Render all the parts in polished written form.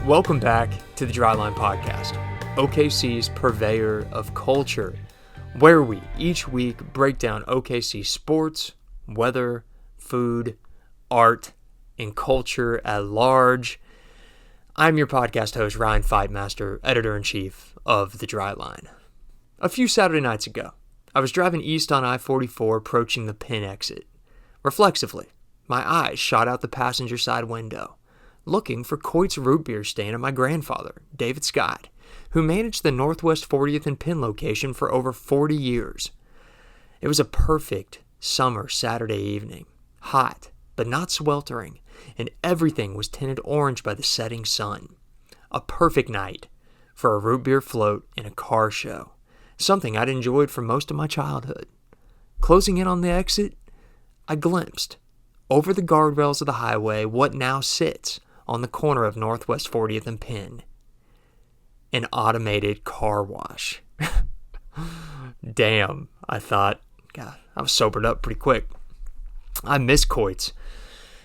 Welcome back to the Dryline Podcast, OKC's purveyor of culture, where we each week break down OKC sports, weather, food, art, and culture at large. I'm your podcast host, Ryan Fightmaster, editor-in-chief of the Dryline. A few Saturday nights ago, I was driving east on I-44 approaching the Penn exit. Reflexively, my eyes shot out the passenger side window, looking for Coit's root beer stand of my grandfather, David Scott, who managed the Northwest 40th and Penn location for over 40 years. It was a perfect summer Saturday evening, hot but not sweltering, and everything was tinted orange by the setting sun. A perfect night for a root beer float and a car show, something I'd enjoyed for most of my childhood. Closing in on the exit, I glimpsed, over the guardrails of the highway, what now sits on the corner of Northwest 40th and Penn. An automated car wash. Damn, I thought. God, I was sobered up pretty quick. I miss Coit's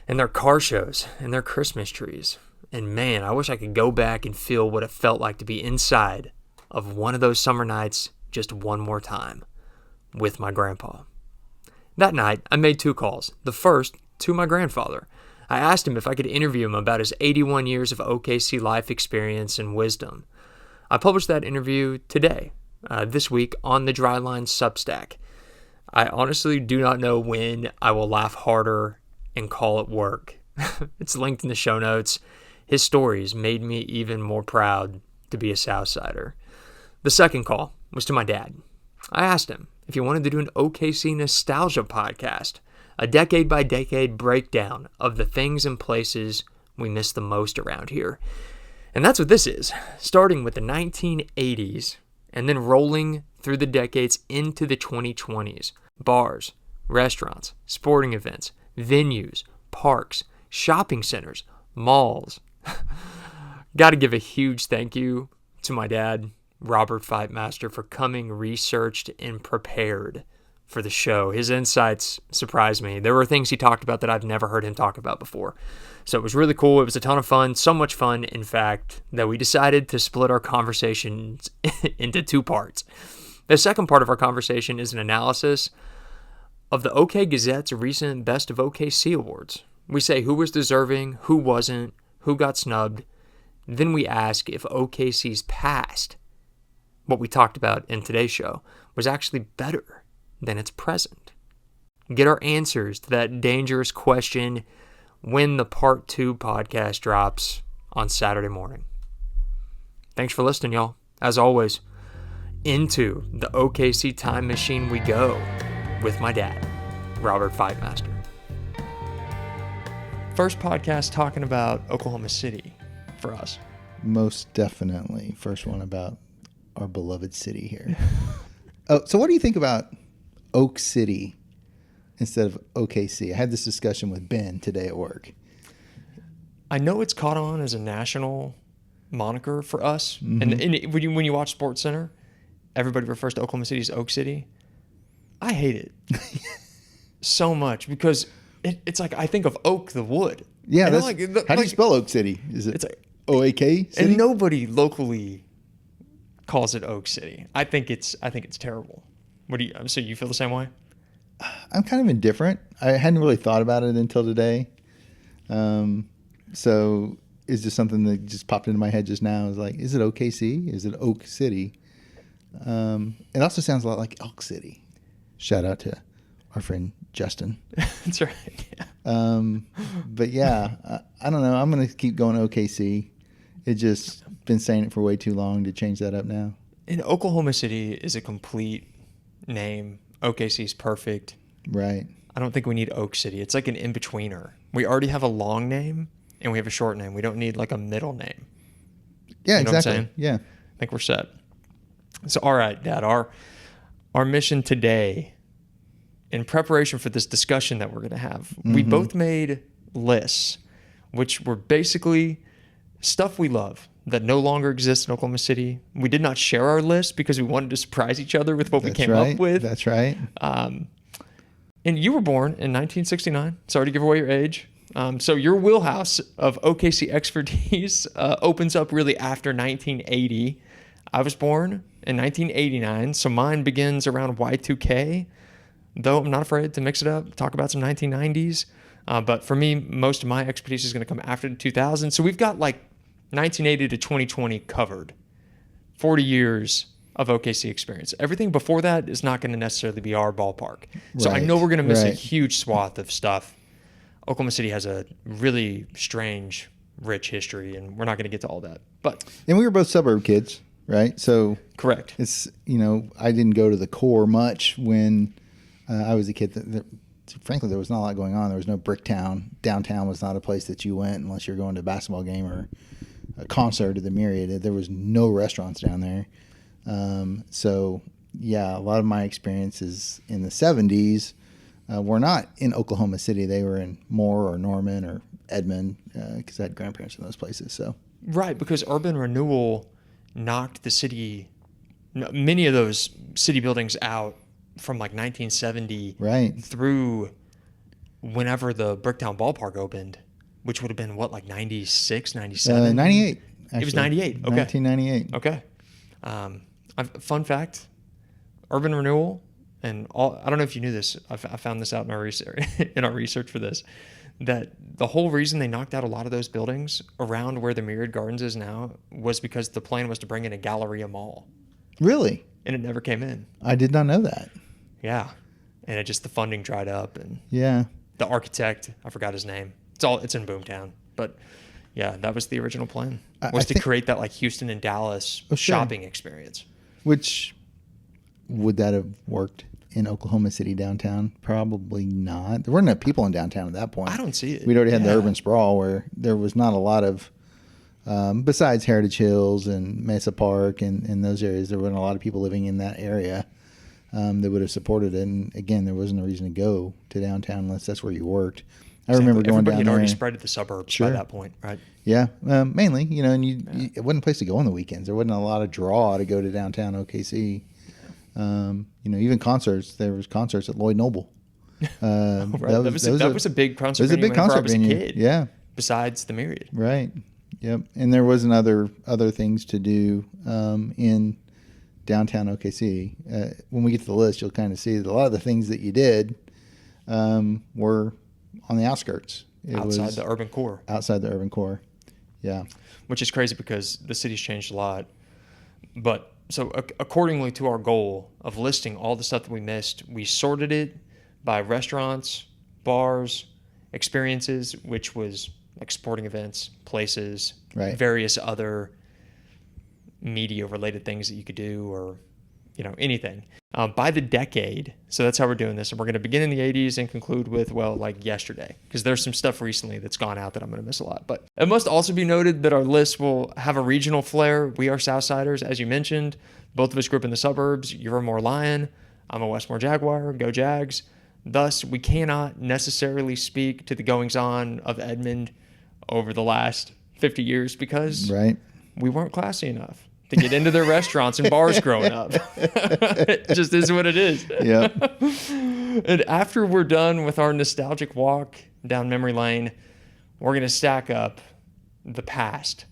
and their car shows and their Christmas trees. And man, I wish I could go back and feel what it felt like to be inside of one of those summer nights just one more time with my grandpa. That night, I made 2 calls. The first to my grandfather. I asked him if I could interview him about his 81 years of OKC life experience and wisdom. I published that interview today, this week, on the Dryline Substack. I honestly do not know when I will laugh harder and call it work. It's linked in the show notes. His stories made me even more proud to be a Southsider. The second call was to my dad. I asked him if he wanted to do an OKC nostalgia podcast, a decade-by-decade breakdown of the things and places we miss the most around here. And that's what this is, starting with the 1980s and then rolling through the decades into the 2020s. Bars, restaurants, sporting events, venues, parks, shopping centers, malls. Got to give a huge thank you to my dad, Robert Fightmaster, for coming researched and prepared for the show. His insights surprised me. There were things he talked about that I've never heard him talk about before. So it was really cool. It was a ton of fun. So much fun, in fact, that we decided to split our conversations into 2 parts. The second part of our conversation is an analysis of the OK Gazette's recent Best of OKC awards. We say who was deserving, who wasn't, who got snubbed. Then we ask if OKC's past, what we talked about in today's show, was actually better than its present. Get our answers to that dangerous question when the Part 2 podcast drops on Saturday morning. Thanks for listening, y'all. As always, into the OKC time machine we go with my dad, Robert Fightmaster. First podcast talking about Oklahoma City for us. Most definitely. First one about our beloved city here. So what do you think about Oak City instead of OKC? I had this discussion with Ben today at work. I know it's caught on as a national moniker for us. Mm-hmm. And when you watch SportsCenter, everybody refers to Oklahoma City as Oak City. I hate it so much because it's like I think of oak, the wood. Yeah, how do you spell Oak City? Is it O-A-K City? And nobody locally calls it Oak City. I think it's terrible. So you feel the same way? I'm kind of indifferent. I hadn't really thought about it until today. So it's just something that just popped into my head just now. Is like, is it OKC? Is it Oak City? It also sounds a lot like Elk City. Shout out to our friend Justin. That's right. Yeah. But yeah, I don't know. I'm going to keep going OKC. It just been saying it for way too long to change that up now. And Oklahoma City is a complete name. OKC is perfect. Right. I don't think we need Oak City. It's like an in-betweener. We already have a long name and we have a short name. We don't need like a middle name. Yeah, you know exactly. What I'm saying? Yeah. I think we're set. So, all right, Dad, our mission today, in preparation for this discussion that we're going to have, we both made lists, which were basically stuff we love that no longer exists in Oklahoma City. We did not share our list because we wanted to surprise each other with what we came up with. That's right. And you were born in 1969. Sorry to give away your age. So your wheelhouse of OKC expertise opens up really after 1980. I was born in 1989, so mine begins around Y2K, though I'm not afraid to mix it up, talk about some 1990s. But for me, most of my expertise is going to come after the 2000s. So we've got like 1980 to 2020 covered. 40 years of OKC experience. Everything before that is not going to necessarily be our ballpark. So I know we're going to miss a huge swath of stuff. Oklahoma City has a really strange, rich history, and we're not going to get to all that. And we were both suburb kids, right? So correct. It's, I didn't go to the core much when I was a kid. Frankly, there was not a lot going on. There was no brick town. Downtown was not a place that you went unless you're going to a basketball game or a concert at the Myriad. There was no restaurants down there. So, yeah, a lot of my experiences in the 70s were not in Oklahoma City. They were in Moore or Norman or Edmond because I had grandparents in those places. So right, because urban renewal knocked the city, many of those city buildings out from like 1970 through whenever the Bricktown Ballpark opened, which would have been what, like 96, 97? 98. Actually. It was 98. Okay. 1998. Okay. Fun fact, urban renewal, and I don't know if you knew this. I found this out in our research for this, that the whole reason they knocked out a lot of those buildings around where the Myriad Gardens is now was because the plan was to bring in a Galleria Mall. Really? And it never came in. I did not know that. Yeah. And the funding dried up, and yeah, the architect, I forgot his name. It's in Boomtown, but yeah, that was the original plan, was to create that like Houston and Dallas shopping experience. Which, would that have worked in Oklahoma City downtown? Probably not. There weren't enough people in downtown at that point. I don't see it. We'd already had the urban sprawl where there was not a lot of, besides Heritage Hills and Mesa Park and those areas, there weren't a lot of people living in that area that would have supported it. And again, there wasn't a reason to go to downtown unless that's where you worked. I remember going down there. Everybody had already spread to the suburbs by that point, right? Yeah, mainly, and it wasn't a place to go on the weekends. There wasn't a lot of draw to go to downtown OKC. Even concerts. There was concerts at Lloyd Noble. That was a big concert. It was a big concert venue. Kid, yeah. Besides the Myriad. Right. Yep. And there wasn't other things to do in downtown OKC. When we get to the list, you'll kind of see that a lot of the things that you did were on the outskirts. Outside the urban core. Outside the urban core. Yeah. Which is crazy because the city's changed a lot. But so accordingly to our goal of listing all the stuff that we missed, we sorted it by restaurants, bars, experiences, which was like sporting events, places, various other media related things that you could do, or anything. By the decade, so that's how we're doing this. And we're going to begin in the 80s and conclude with, like yesterday, because there's some stuff recently that's gone out that I'm going to miss a lot. But it must also be noted that our list will have a regional flair. We are Southsiders, as you mentioned. Both of us grew up in the suburbs. You're a Moore Lion. I'm a Westmore Jaguar. Go Jags. Thus, we cannot necessarily speak to the goings-on of Edmond over the last 50 years because we weren't classy enough to get into their restaurants and bars growing up. It just is what it is. Yep. And after we're done with our nostalgic walk down memory lane, we're going to stack up the past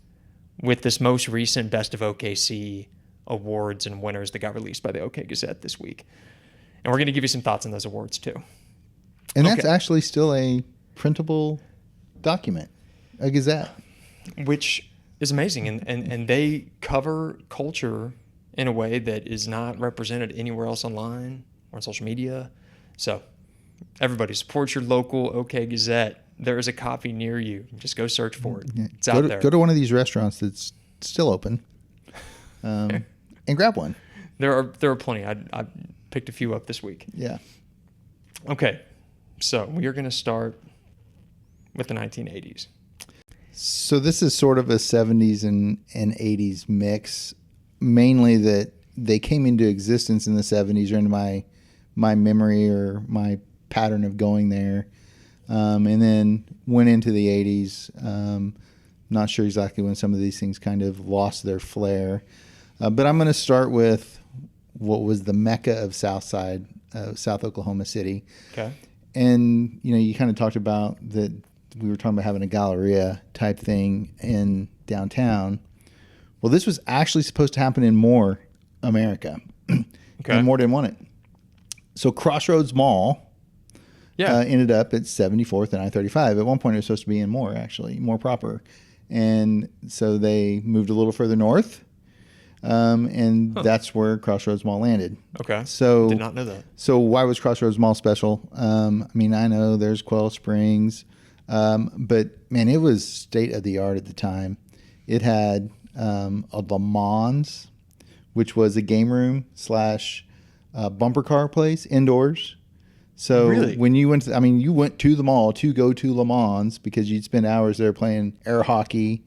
with this most recent Best of OKC awards and winners that got released by the OK Gazette this week. And we're going to give you some thoughts on those awards too. And that's actually still a printable document, a Gazette. Which is amazing, and they cover culture in a way that is not represented anywhere else online or on social media. So everybody support your local OK Gazette. There is a copy near you. Just go search for it. It's out there. Go to one of these restaurants that's still open and grab one. There are plenty. I picked a few up this week. Yeah. Okay, so we are going to start with the 1980s. So this is sort of a 70s and 80s mix, mainly that they came into existence in the 70s or into my memory or my pattern of going there, and then went into the 80s. Not sure exactly when some of these things kind of lost their flair, but I'm going to start with what was the mecca of South Oklahoma City. Okay. And, you kind of talked about that we were talking about having a Galleria type thing in downtown. Well, this was actually supposed to happen in Moore, America. Okay. And Moore didn't want it. So Crossroads Mall ended up at 74th and I-35. At one point, it was supposed to be in Moore, actually, Moore proper. And so they moved a little further north. And that's where Crossroads Mall landed. Okay. So did not know that. So why was Crossroads Mall special? I mean, I know there's Quail Springs, but man, it was state of the art at the time. It had a Le Mans, which was a game room / bumper car place indoors. So really? When you went, you went to the mall to go to Le Mans because you'd spend hours there playing air hockey.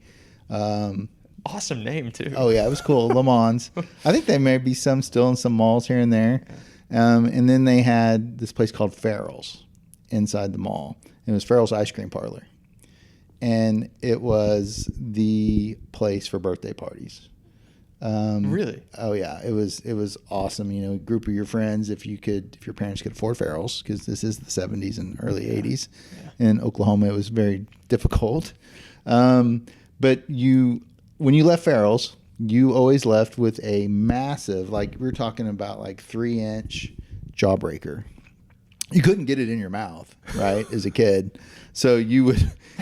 Awesome name too. Oh yeah, it was cool. Le Mans. I think there may be some still in some malls here and there. And then they had this place called Farrell's inside the mall. It was Farrell's Ice Cream Parlor. And it was the place for birthday parties. Really? Oh yeah, it was awesome. You know, a group of your friends, if your parents could afford Farrell's, because this is the 70s and early 80s. Yeah. In Oklahoma, it was very difficult. But when you left Farrell's, you always left with a massive, like we were talking about, like 3-inch jawbreaker. You couldn't get it in your mouth, right, as a kid. So you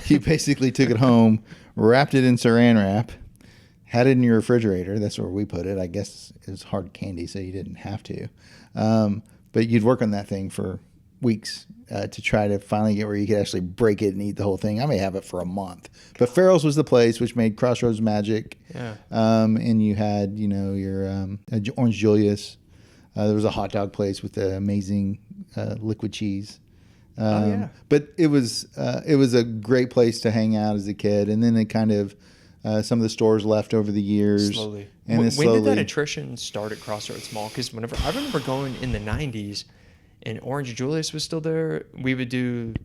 basically took it home, wrapped it in saran wrap, had it in your refrigerator. That's where we put it. I guess it was hard candy, so you didn't have to. But you'd work on that thing for weeks to try to finally get where you could actually break it and eat the whole thing. I may have it for a month. But Farrell's was the place which made Crossroads magic. Yeah. And you had, your Orange Julius. There was a hot dog place with the amazing liquid cheese. But it was a great place to hang out as a kid. And then it kind of some of the stores left over the years. Slowly. And when slowly, did that attrition start at Crossroads Mall? Because whenever I remember going in the 90s and Orange Julius was still there, we would do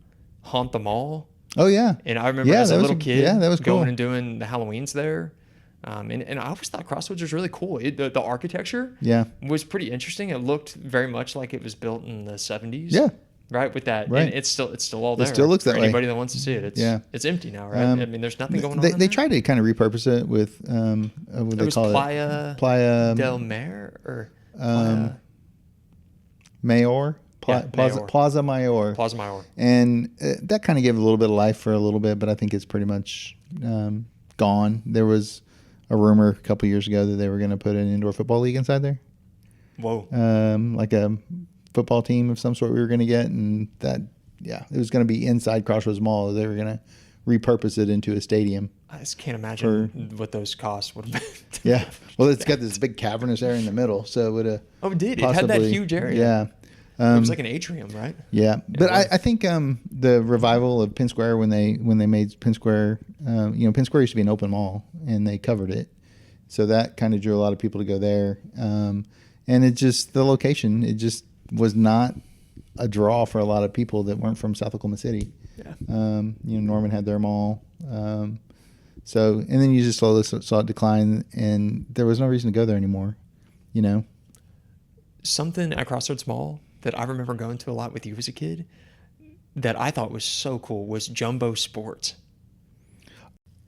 Haunt the Mall. Oh, yeah. And I remember as a little kid that was going cool. and doing the Halloweens there. And I always thought Crossroads was really cool. The architecture was pretty interesting. It looked very much like it was built in the 70s. Yeah. Right, with that. Right. And it's still all there. It still looks that for way. anybody that wants to see it. It's empty now, right? There's nothing going on. They tried to kind of repurpose it with what they call Playa del Mar or Mayor. Plaza Mayor. Plaza Mayor. And that kind of gave it a little bit of life for a little bit, but I think it's pretty much gone. There was a rumor a couple years ago that they were going to put an indoor football league inside there. Whoa. Like a football team of some sort we were going to get, and that it was going to be inside Crossroads Mall. They were going to repurpose it into a stadium. I just can't imagine what those costs would have been. Yeah. Well, it's got this big cavernous area in the middle, so it would have. Oh, it did. It had that huge area. Yeah. It was like an atrium, right? Yeah. But I think the revival of Penn Square when they made Penn Square, Penn Square used to be an open mall, and they covered it. So that kind of drew a lot of people to go there. And the location, it just was not a draw for a lot of people that weren't from South Oklahoma City. Yeah. Norman had their mall. And then you just slowly saw it decline, and there was no reason to go there anymore, Something at Crossroads Mall that I remember going to a lot with you as a kid that I thought was so cool was Jumbo Sports.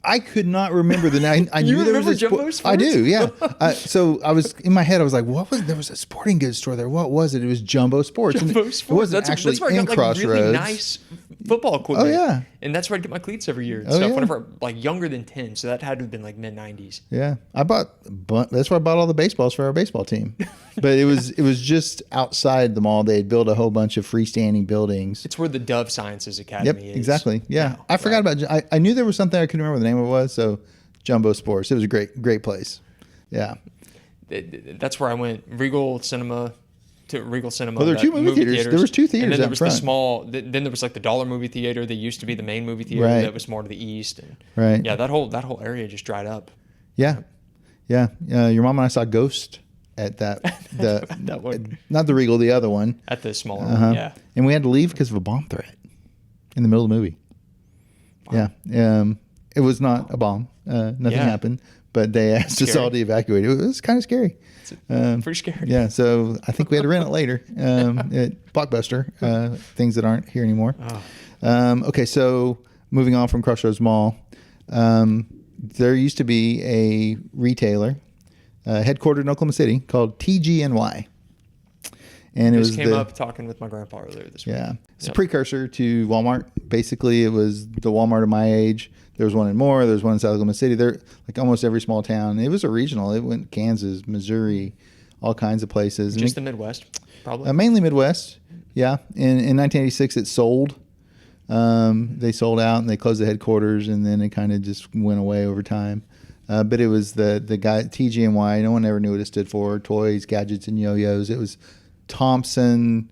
I could not remember the name. I knew there was a Jumbo Sports? I do, yeah. So I was in my head. I was like, there was a sporting goods store there. What was it? It was Jumbo Sports. Jumbo Sports. It wasn't actually that's where in I got, Crossroads. Really nice football equipment. Oh yeah. And that's where I get my cleats every year and stuff. stuff. Whenever younger than 10, so that had to have been like mid 90s. Yeah, that's where I bought all the baseballs for our baseball team. But it was just outside the mall. They had built a whole bunch of freestanding buildings. It's where the Dove Sciences Academy is. Exactly. Yeah, I forgot about. I knew there was something I couldn't remember what the name of it was. So Jumbo Sports. It was a great place. Yeah. That's where I went. Regal Cinema. Well, there were two movie theaters. There was two theaters. And then there was front. the small. Then there was like the Dollar movie theater. That used to be the main movie theater. Right. That was more to the east. And right. Yeah, that whole area just dried up. Yeah. Yeah. Your mom and I saw Ghost at that that one. Not the Regal, the other one. At the smaller one. Yeah. And we had to leave because of a bomb threat in the middle of the movie. Wow. Yeah. It was not a bomb. Nothing happened, but they asked us all to evacuate. It was kind of scary. Pretty scary. Yeah, so I think we had to rent it later at Blockbuster, things that aren't here anymore. Oh. Okay, so moving on from Crossroads Mall, there used to be a retailer headquartered in Oklahoma City called TGNY. And it Just was came up talking with my grandpa earlier this week. Yeah. It's a precursor to Walmart. Basically, it was the Walmart of my age. There was one in Moore. There was one in South Oklahoma City. There, like almost every small town. It was a regional. It went Kansas, Missouri, all kinds of places. Just the Midwest, probably? Mainly Midwest, yeah. In 1986, it sold. They sold out and they closed the headquarters, and then it kind of just went away over time. But it was the guy, TGNY. No one ever knew what it stood for. Toys, gadgets, and yo-yos. It was Thompson,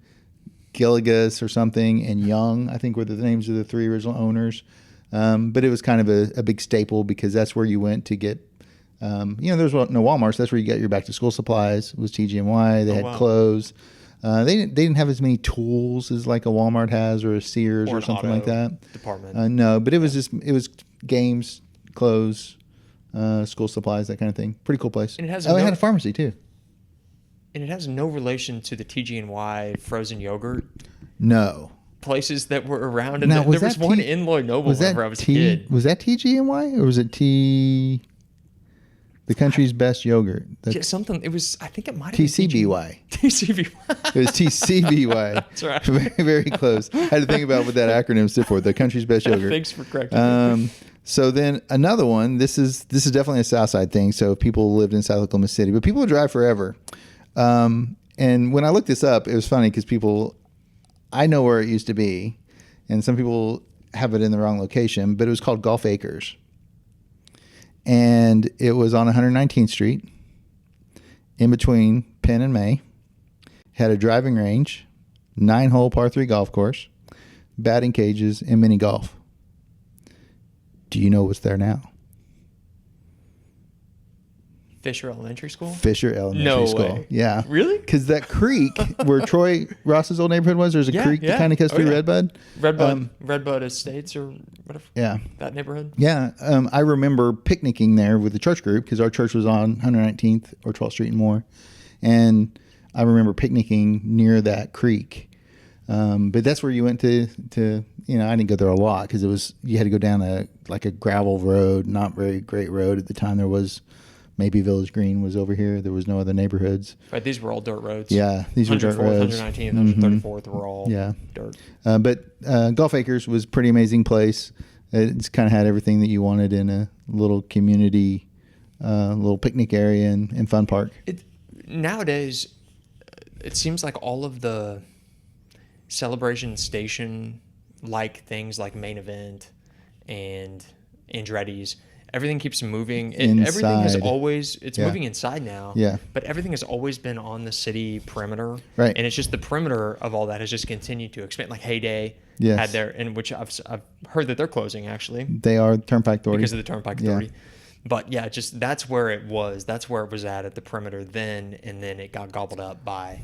Gilligas or something, and Young, I think were the names of the three original owners. But it was kind of a big staple because that's where you went to get, there's no Walmart, so that's where you got your back to school supplies. It was TGNY. They had clothes. They didn't have as many tools as like a Walmart has or a Sears or something like that. Department. No, but it was games, clothes, school supplies, that kind of thing. Pretty cool place. And it had a pharmacy too. And it has no relation to the TGNY frozen yogurt. No. Places that were around. And now, there was one in Lloyd Noble whenever I was a kid. Was that TGNY or was it the country's best yogurt? Something. It was, I think it might have been TCBY. TCBY. It was TCBY. That's right. Very, very close. I had to think about what that acronym stood for. The country's best yogurt. Thanks for correcting me. So then another one, this is definitely a South Side thing. So people lived in South Oklahoma City, but people would drive forever. And when I looked this up, it was funny because I know where it used to be, and some people have it in the wrong location, but it was called Gulf Acres. And it was on 119th Street, in between Penn and May. Had a driving range, 9-hole par 3 golf course, batting cages, and mini golf. Do you know what's there now? Fisher Elementary School? Fisher Elementary School. Way. Yeah. Really? Because that creek where Troy Ross's old neighborhood was, there's a creek that kind of goes through Redbud. Redbud Estates or whatever. Yeah. That neighborhood? Yeah. I remember picnicking there with the church group because our church was on 119th or 12th Street and more. And I remember picnicking near that creek. But that's where you went to I didn't go there a lot because you had to go down a gravel road, not very great road at the time. There was maybe Village Green was over here. There was no other neighborhoods. Right, these were all dirt roads. Yeah, these were dirt roads. 119th, 134th were all dirt. But Gulf Acres was a pretty amazing place. It's kind of had everything that you wanted in a little community, little picnic area and fun park. Nowadays, it seems like all of the celebration station like things like Main Event and Andretti's, everything keeps moving. Everything has always moving inside now. Yeah. But everything has always been on the city perimeter. Right. And it's just the perimeter of all that has just continued to expand. Like Heyday had their, in which I've heard that they're closing actually. They are Turnpike Authority. Because of the Turnpike Authority. But yeah, just that's where it was. That's where it was at the perimeter then, and then it got gobbled up by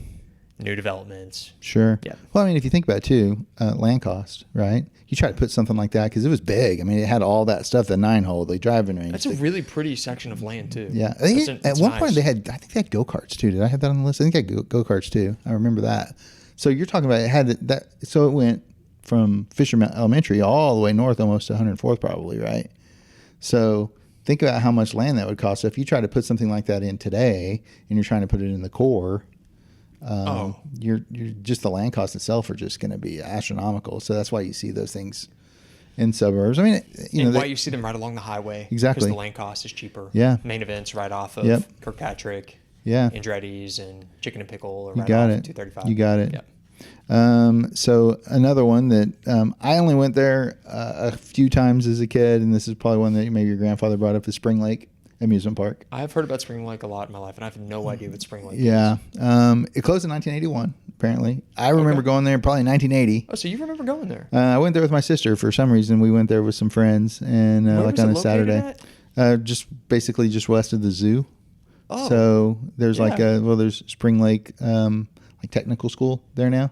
new developments. Sure. Yeah. Well, I mean, if you think about it too, land cost, right? You try to put something like that because it was big. I mean, it had all that stuff, the 9-hole, the driving range. That's a really pretty section of land too. Yeah. At one point, I think they had go-karts too. Did I have that on the list? I think they had go-karts too. I remember that. So you're talking about it had that. So it went from Fisher Elementary all the way north, almost to 104th, probably, right? So think about how much land that would cost. So if you try to put something like that in today, and you're trying to put it in the core, you're just the land costs itself are just going to be astronomical. So that's why you see those things in suburbs. I mean, why you see them right along the highway. Exactly. Because the land cost is cheaper. Yeah. Main Events right off of Kirkpatrick. Yeah. Andretti's and Chicken and Pickle. Right you got off it. 235. You got it. Yeah. So another one that I only went there a few times as a kid, and this is probably one that maybe your grandfather brought up, is Spring Lake Amusement Park. I've heard about Spring Lake a lot in my life, and I have no idea what Spring Lake is. Yeah. It closed in 1981, apparently. I remember going there probably in 1980. Oh, so you remember going there? I went there with my sister. For some reason, we went there with some friends, and like on a Saturday. Just basically just west of the zoo. Oh. So there's there's Spring Lake like technical school there now.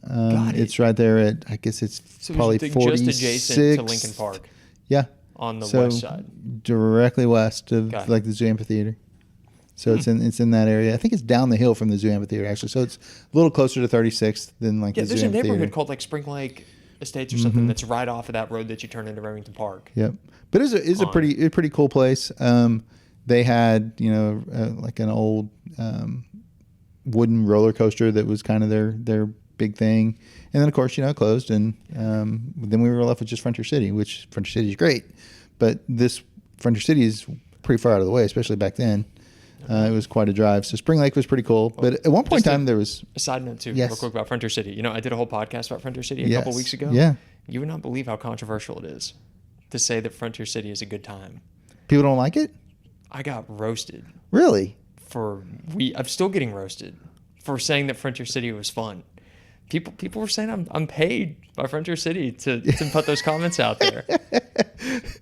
It's right there at, I guess it's probably 46. Just adjacent to Lincoln Park. Yeah. On the west side. Directly west of like the zoo amphitheater. So it's in that area. I think it's down the hill from the zoo amphitheater actually. So it's a little closer to 36th than like the zoo amphitheater. There's a neighborhood called like Spring Lake Estates or something that's right off of that road that you turn into Remington Park. Yep. But it's a pretty cool place. They had, like an old wooden roller coaster that was kind of their big thing. And then, of course, it closed. And then we were left with just Frontier City, which Frontier City is great. But this Frontier City is pretty far out of the way, especially back then. It was quite a drive. So Spring Lake was pretty cool. But at one point in time, there was... A side note, too, Yes. real quick about Frontier City. I did a whole podcast about Frontier City a couple weeks ago. Yeah. You would not believe how controversial it is to say that Frontier City is a good time. People don't like it? I got roasted. Really? I'm still getting roasted for saying that Frontier City was fun. People were saying I'm paid by Frontier City to put those comments out there.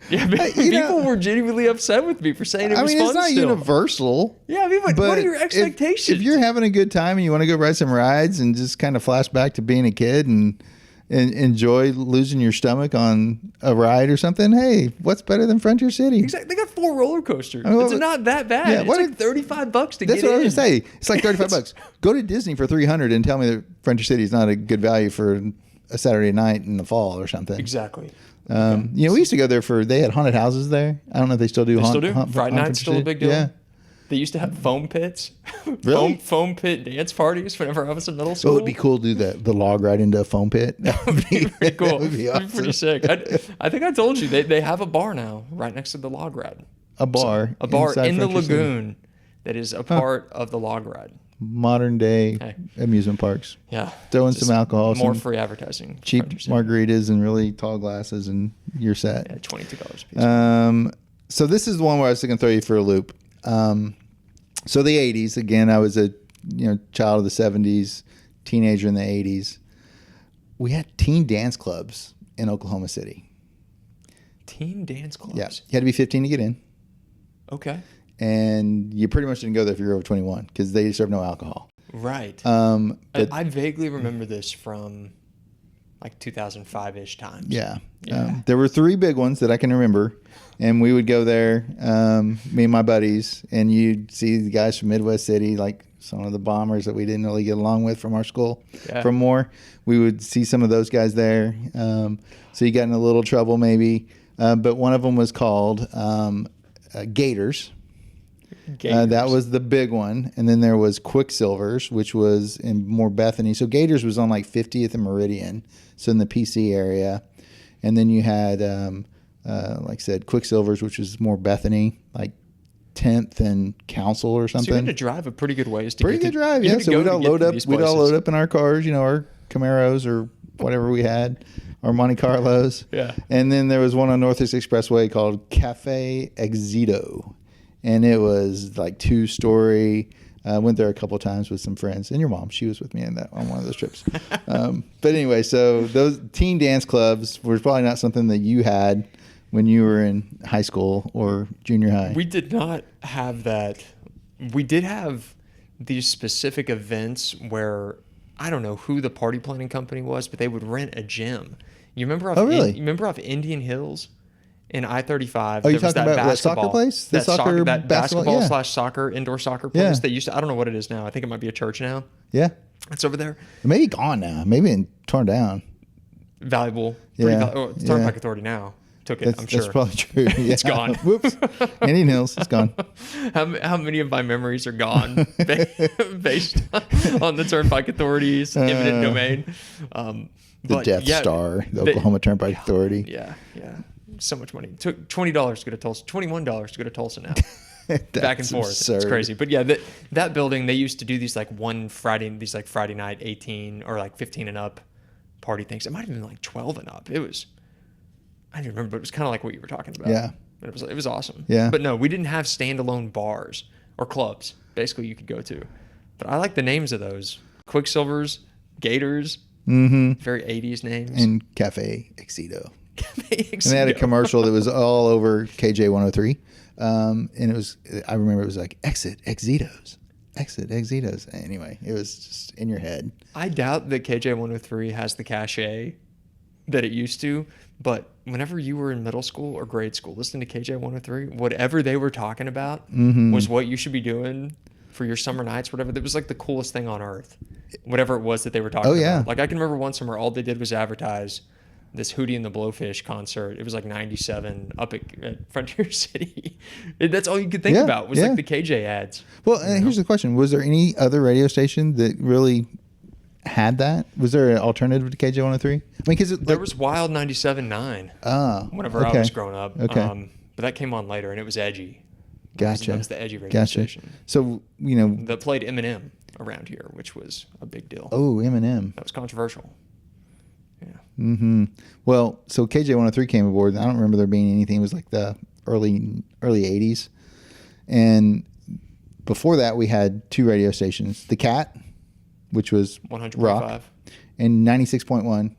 Yeah, people were genuinely upset with me for saying it was fun. It's not still. universal. Yeah, but what are your expectations? If you're having a good time and you want to go ride some rides and just kind of flash back to being a kid and enjoy losing your stomach on a ride or something, hey, what's better than Frontier City? Exactly. They got 4 roller coasters. It's not that bad. Yeah, it's like $35 to get in. That's what I was going to say. It's like $35. Go to Disney for $300 and tell me that Frontier City is not a good value for a Saturday night in the fall or something. Exactly. We used to go there they had haunted houses there. I don't know if they still do. Friday night's still a big deal. Yeah. They used to have foam pits. Really? Foam pit dance parties whenever I was in middle school. Oh, it'd be cool to do the log ride into a foam pit. That would be pretty cool. That would be awesome. It'd be pretty sick. I think I told you they have a bar now right next to the log ride. A bar in the Frontier City. lagoon that is a part of the log ride. Modern day amusement parks. Yeah. Throw in some alcohol. More some free advertising. Cheap margaritas and really tall glasses and you're set. Yeah, $22 a piece. So this is the one where I was going to throw you for a loop. So the 80s, again, I was a child of the 70s, teenager in the 80s. We had teen dance clubs in Oklahoma City. Teen dance clubs? Yeah. You had to be 15 to get in. Okay. And you pretty much didn't go there if you were over 21 because they serve no alcohol. Right. But I vaguely remember this from like 2005-ish times. Yeah. There were 3 big ones that I can remember. And we would go there, me and my buddies, and you'd see the guys from Midwest City, like some of the bombers that we didn't really get along with from our school, from Moore. We would see some of those guys there. So you got in a little trouble maybe. But one of them was called Gators. That was the big one. And then there was Quicksilvers, which was in more Bethany. So Gators was on like 50th and Meridian, so in the PC area. And then you had... like I said, Quicksilvers, which was more Bethany, like 10th and Council or something. So you had to drive a pretty good ways to pretty get good drive, yeah. So we'd all load up in our cars, our Camaros or whatever we had, our Monte Carlos. Yeah. And then there was one on Northeast Expressway called Cafe Exito, and it was like 2-story. I went there a couple of times with some friends, and your mom, she was with me on one of those trips. But anyway, so those teen dance clubs were probably not something that you had when you were in high school or junior high. We did not have that. We did have these specific events where I don't know who the party planning company was, but they would rent a gym. You remember off really? You remember off Indian Hills in I-35? Oh, you talking about that soccer place? That basketball yeah. / soccer, indoor soccer place that used to, I don't know what it is now. I think it might be a church now. Yeah. It's over there. It may be gone now. Maybe torn down. Valuable. Yeah. It's Turnpike Authority now. Took it, I'm sure. That's probably true. Yeah. It's gone. Whoops. Indian Hills, it's gone. How many of my memories are gone based on the Turnpike Authority's eminent domain? The Death Star, the Oklahoma Turnpike Authority. Yeah. So much money. It took $20 to go to Tulsa, $21 to go to Tulsa now. Back and forth. Absurd. It's crazy. But yeah, that building, they used to do these like Friday night 18 or like 15 and up party things. It might have been like 12 and up. I don't remember, but it was kind of like what you were talking about. Yeah. It was awesome. Yeah. But no, we didn't have standalone bars or clubs, basically, you could go to. But I like the names of those. Quicksilvers, Gators, very 80s names. And Cafe Exito. And they had a commercial that was all over KJ 103. And I remember it was like, exit Exitos. Anyway, it was just in your head. I doubt that KJ 103 has the cachet that it used to, but whenever you were in middle school or grade school, listening to KJ 103, whatever they were talking about was what you should be doing for your summer nights, whatever. That was like the coolest thing on earth, whatever it was that they were talking about. Yeah. Like I can remember one summer, all they did was advertise this Hootie and the Blowfish concert. It was like 97 up at Frontier City. That's all you could think about was like the KJ ads. Well, and here's the question. Was there any other radio station that really had that? Was there an alternative to KJ 103? I mean, because there was Wild 97.9 whenever I was growing up. Okay. But that came on later, and it was edgy. Gotcha. That was the edgy radio station. So, that played Eminem around here, which was a big deal. Oh, Eminem. That was controversial. Yeah. Mm-hmm. Well, so KJ 103 came aboard. I don't remember there being anything. It was like the early 80s. And before that, we had 2 radio stations. The Cat, which was 100.5. rock, and 96.1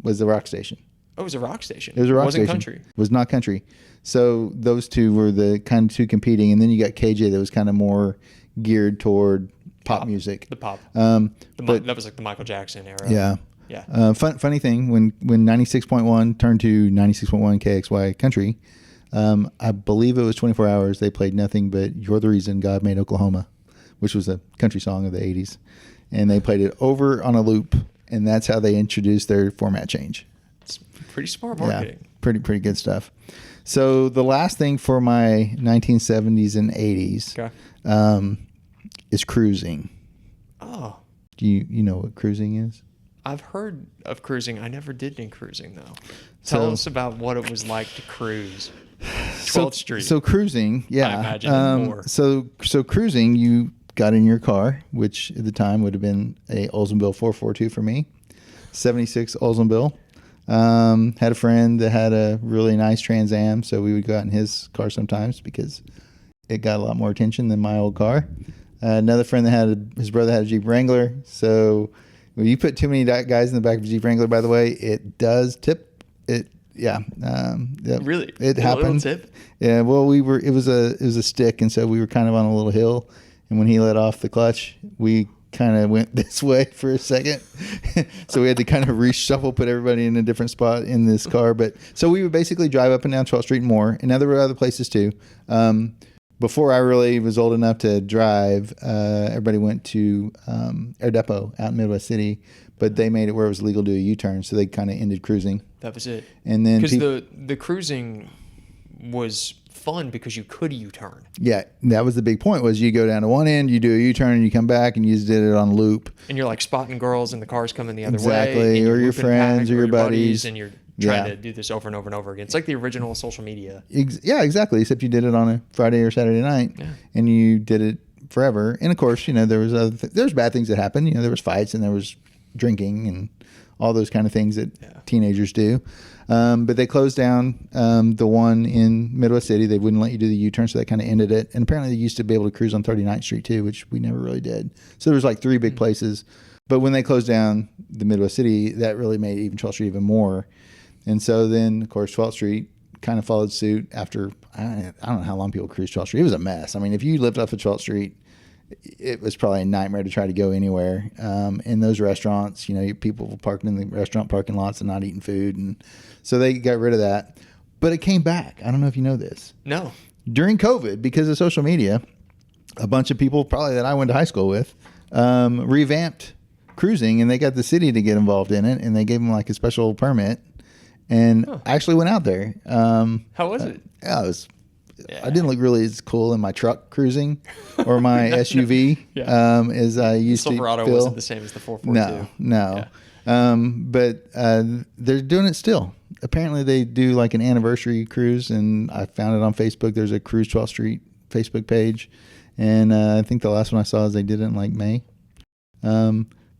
was the rock station. Oh, it was a rock station. It was a rock station. station. Country. It was not country. So those two were the kind of two competing. And then you got KJ that was kind of more geared toward pop music. The pop. But that was like the Michael Jackson era. Yeah. Yeah. Funny thing, when 96.1 turned to 96.1 KXY Country, I believe it was 24 hours, they played nothing but You're the Reason God Made Oklahoma, which was a country song of the 80s. And they played it over on a loop, and that's how they introduced their format change. It's pretty smart marketing. Yeah, pretty good stuff. So the last thing for my 1970s and 80s is cruising. Oh. Do you know what cruising is? I've heard of cruising. I never did any cruising, though. Tell us about what it was like to cruise 12th Street. So cruising, yeah. I imagine more. So cruising, you got in your car, which at the time would have been a Oldsmobile 442 for me, 76 Oldsmobile. Had a friend that had a really nice Trans Am, so we would go out in his car sometimes because it got a lot more attention than my old car. Another friend that had his brother had a Jeep Wrangler, so when you put too many guys in the back of a Jeep Wrangler, by the way, it does tip. It really? It happened. Tip? Yeah. Well, it was a stick, and so we were kind of on a little hill, and when he let off the clutch, we kind of went this way for a second. So we had to kind of reshuffle, put everybody in a different spot in this car. But so we would basically drive up and down 12th Street and more. And now there were other places too. Before I really was old enough to drive, everybody went to Air Depot out in Midwest City, but they made it where it was legal to do a U-turn. So they kind of ended cruising. That was it. And then because the cruising was fun because you could U-turn. Yeah, that was the big point. Was you go down to one end, you do a U-turn, and you come back, and you just did it on loop. And you're like spotting girls, and the car's coming the other way. Exactly, or your friends, or your buddies, and you're trying to do this over and over and over again. It's like the original social media. Yeah, exactly. Except you did it on a Friday or Saturday night, and you did it forever. And of course, there was there's bad things that happened. There was fights, and there was drinking, and all those kind of things that teenagers do. But they closed down the one in Midwest City. They wouldn't let you do the U-turn, so that kind of ended it. And apparently they used to be able to cruise on 39th Street too, which we never really did. So there was like 3 big places. But when they closed down the Midwest City, that really made even 12th Street even more. And so then, of course, 12th Street kind of followed suit after, I don't know how long people cruised 12th Street. It was a mess. I mean, if you lived off of 12th Street, it was probably a nightmare to try to go anywhere. In those restaurants, people parking in the restaurant parking lots and not eating food. And so they got rid of that. But it came back. I don't know if you know this. No. During COVID, because of social media, a bunch of people probably that I went to high school with revamped cruising, and they got the city to get involved in it, and they gave them like a special permit. And I actually went out there. How was it? Yeah, it was. I didn't look really as cool in my truck cruising or my SUV as I used to. Silverado wasn't the same as the 442. No. Yeah. But they're doing it still. Apparently, they do like an anniversary cruise, and I found it on Facebook. There's a Cruise 12th Street Facebook page, and I think the last one I saw is they did it in like May.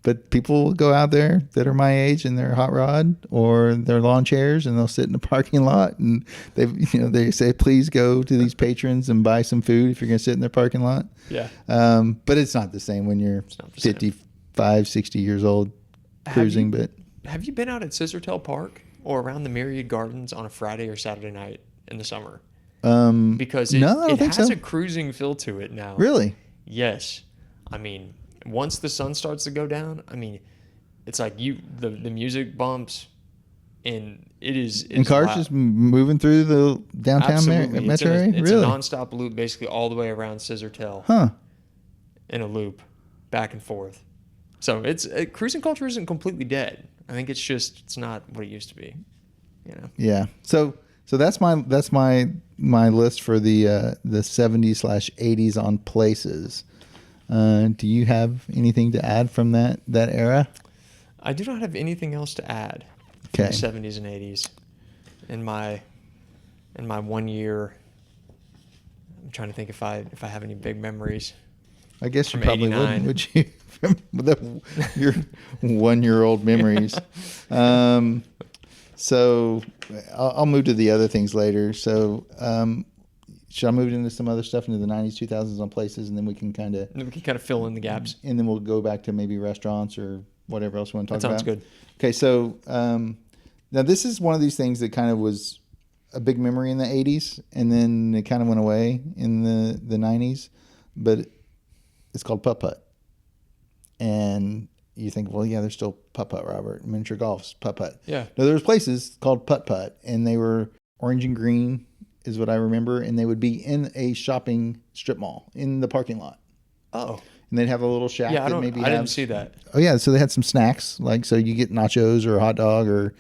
But people will go out there that are my age in their hot rod or their lawn chairs, and they'll sit in the parking lot, and they say, please go to these patrons and buy some food if you're going to sit in their parking lot. Yeah. But it's not the same when you're 55, 60 years old cruising. Have you been out at Scissortail Park or around the Myriad Gardens on a Friday or Saturday night in the summer? Because it has a cruising feel to it now. Really? Yes. I mean, once the sun starts to go down, it's like the music bumps, and it's and cars loud. Just moving through the downtown metro area? It's really? a nonstop loop basically all the way around Scissortail. Huh. In a loop, back and forth. So cruising culture isn't completely dead. I think it's not what it used to be. You know. Yeah. So that's my list for the 70s/80s on places. Do you have anything to add from that era? I do not have anything else to add. Okay. The 70s and 80s. In my 1 year, I'm trying to think if I have any big memories. I guess you From probably 89. wouldn't, would you? From your 1-year-old memories. So I'll move to the other things later. So should I move into some other stuff into the 90s, 2000s on places, and then we can kind of fill in the gaps. And then we'll go back to maybe restaurants or whatever else we want to talk about. That sounds good. Okay, so now this is one of these things that kind of was a big memory in the 80s, and then it kind of went away in the 90s, but it's called putt-putt. And you think, well, yeah, there's still putt-putt, Robert. Miniature golf's putt-putt. Yeah. No, there was places called putt-putt, and they were orange and green is what I remember, and they would be in a shopping strip mall in the parking lot. Oh. And they'd have a little shack Yeah, that I didn't see that. Oh, yeah, so they had some snacks, like, so you get nachos or a hot dog or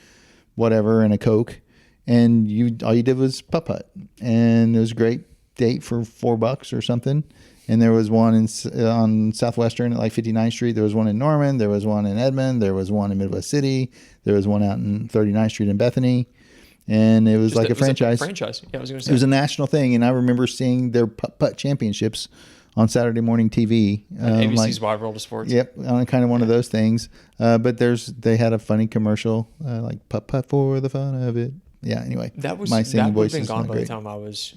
whatever and a Coke, and all you did was putt-putt. And it was a great date for $4 or something. And there was one on Southwestern at like 59th Street. There was one in Norman. There was one in Edmond. There was one in Midwest City. There was one out in 39th Street in Bethany. And it was like a franchise. Yeah, I was going to say. It was a national thing. And I remember seeing their putt-putt championships on Saturday morning TV. ABC's Wide World of Sports. Yep, on kind of one of those things. But they had a funny commercial, like putt-putt for the fun of it. Yeah, anyway. That would have been gone by the time I was...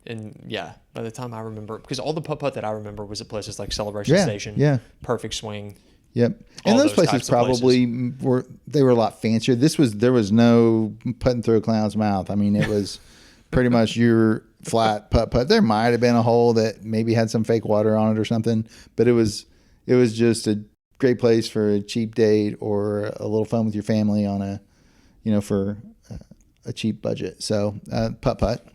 And yeah, by the time I remember, because all the putt-putt that I remember was at places like Celebration Station, Perfect Swing. Yep. And those places probably were a lot fancier. There was no putting through a clown's mouth. I mean, it was pretty much your flat putt-putt. There might have been a hole that maybe had some fake water on it or something, but it was just a great place for a cheap date or a little fun with your family on for a cheap budget. So putt-putt.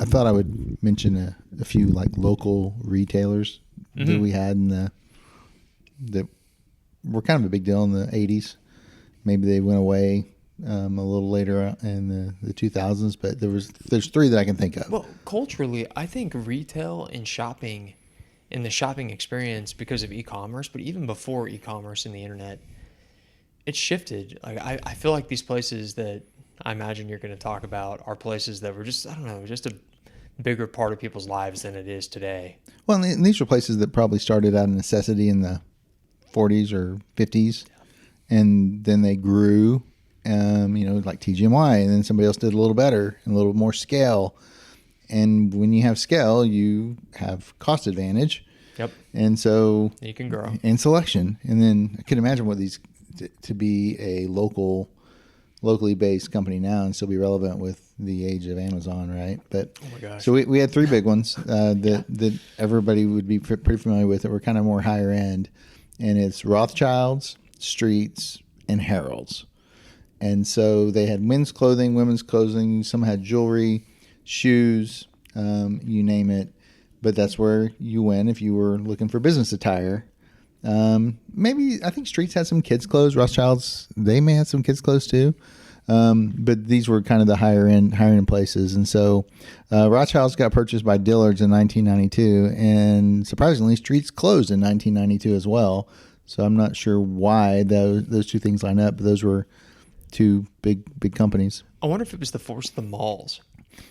I thought I would mention a few like local retailers that we had that were kind of a big deal in the 80s. Maybe they went away a little later in the 2000s, but there's three that I can think of. Well, culturally, I think retail and shopping and the shopping experience because of e-commerce, but even before e-commerce and the internet, it shifted. Like I feel like these places that I imagine you're going to talk about are places that were just, I don't know, just a bigger part of people's lives than it is today. Well, and these were places that probably started out of necessity in the 40s or 50s, and then they grew, like TGMY, and then somebody else did a little better and a little more scale. And when you have scale, you have cost advantage. Yep. And so you can grow. And selection. And then I can imagine what these to be a locally based company now and still be relevant with the age of Amazon, right? But oh my gosh. So we had three big ones that everybody would be pretty familiar with that were kind of more higher end, and it's Rothschilds, Streets, and Harold's. And so they had men's clothing, women's clothing, some had jewelry, shoes, you name it. But that's where you went if you were looking for business attire. Maybe I think Streets had some kids' clothes. Rothschilds, they may have some kids' clothes too. But these were kind of the higher end places. And so Rothschilds got purchased by Dillard's in 1992, and surprisingly, Streets closed in 1992 as well. So I'm not sure why those two things line up, but those were two big companies. I wonder if it was the force of the malls.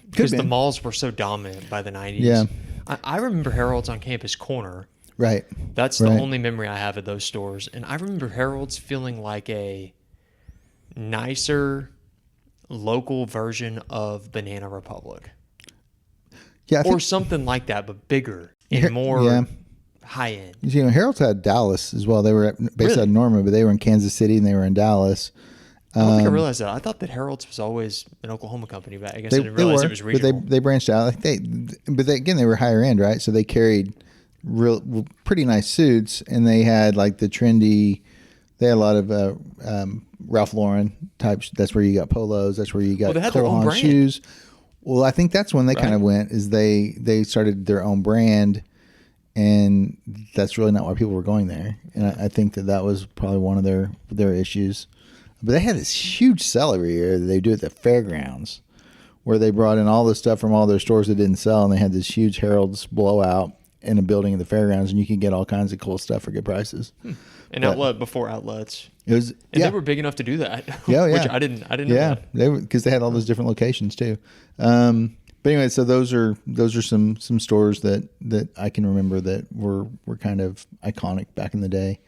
Because the malls were so dominant by the 90s. Yeah. I remember Harold's on Campus Corner. Right. That's the only memory I have of those stores. And I remember Harold's feeling like a nicer local version of Banana Republic. Yeah. Or something like that, but bigger and more high end. You know, Harold's had Dallas as well. They were based out of Norman, but they were in Kansas City and they were in Dallas. I don't think I realized that. I thought that Harold's was always an Oklahoma company, but I guess I didn't realize it was regional. But they branched out. Again, they were higher end, right? So they carried pretty nice suits, and they had like the trendy. They had a lot of Ralph Lauren types. That's where you got polos. That's where you got Cole Haan shoes. Well, I think that's when they kind of went. Is they started their own brand, and that's really not why people were going there. And I think that was probably one of their issues. But they had this huge sell every year that they do at the fairgrounds, where they brought in all the stuff from all their stores that didn't sell, and they had this huge Harold's blowout in a building at the fairgrounds, and you could get all kinds of cool stuff for good prices. An outlet before outlets. It was, and they were big enough to do that. Yeah, yeah. Which I didn't know that. Because they had all those different locations too. But anyway, so those are some stores that I can remember that were kind of iconic back in the day.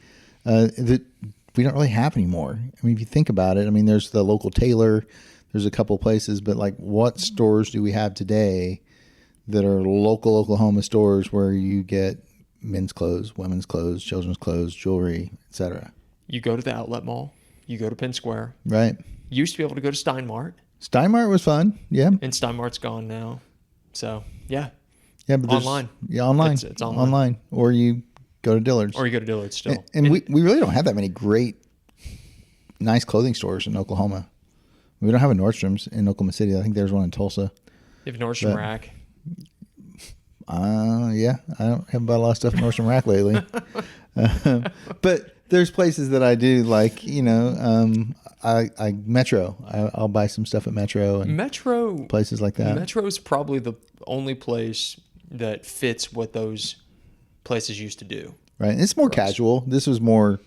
That we don't really have anymore. I mean, if you think about it, I mean, there's the local tailor, there's a couple places, but like, what stores do we have today that are local Oklahoma stores where you get men's clothes, women's clothes, children's clothes, jewelry, etc.? You go to the outlet mall. You go to Penn Square. Right. You used to be able to go to Steinmart. Steinmart was fun. Yeah. And Steinmart's gone now. So, yeah. Yeah, but online. Yeah, online. It's online. Online. Or you go to Dillard's. Or you go to Dillard's still. And we really don't have that many great, nice clothing stores in Oklahoma. We don't have a Nordstrom's in Oklahoma City. I think there's one in Tulsa. You have Nordstrom Rack. Yeah. I don't have bought a lot of stuff in Nordstrom Rack lately. But there's places that I do, like, Metro. I'll buy some stuff at Metro. And Metro. Places like that. Metro is probably the only place that fits what those places used to do. Right. And it's more casual. This was more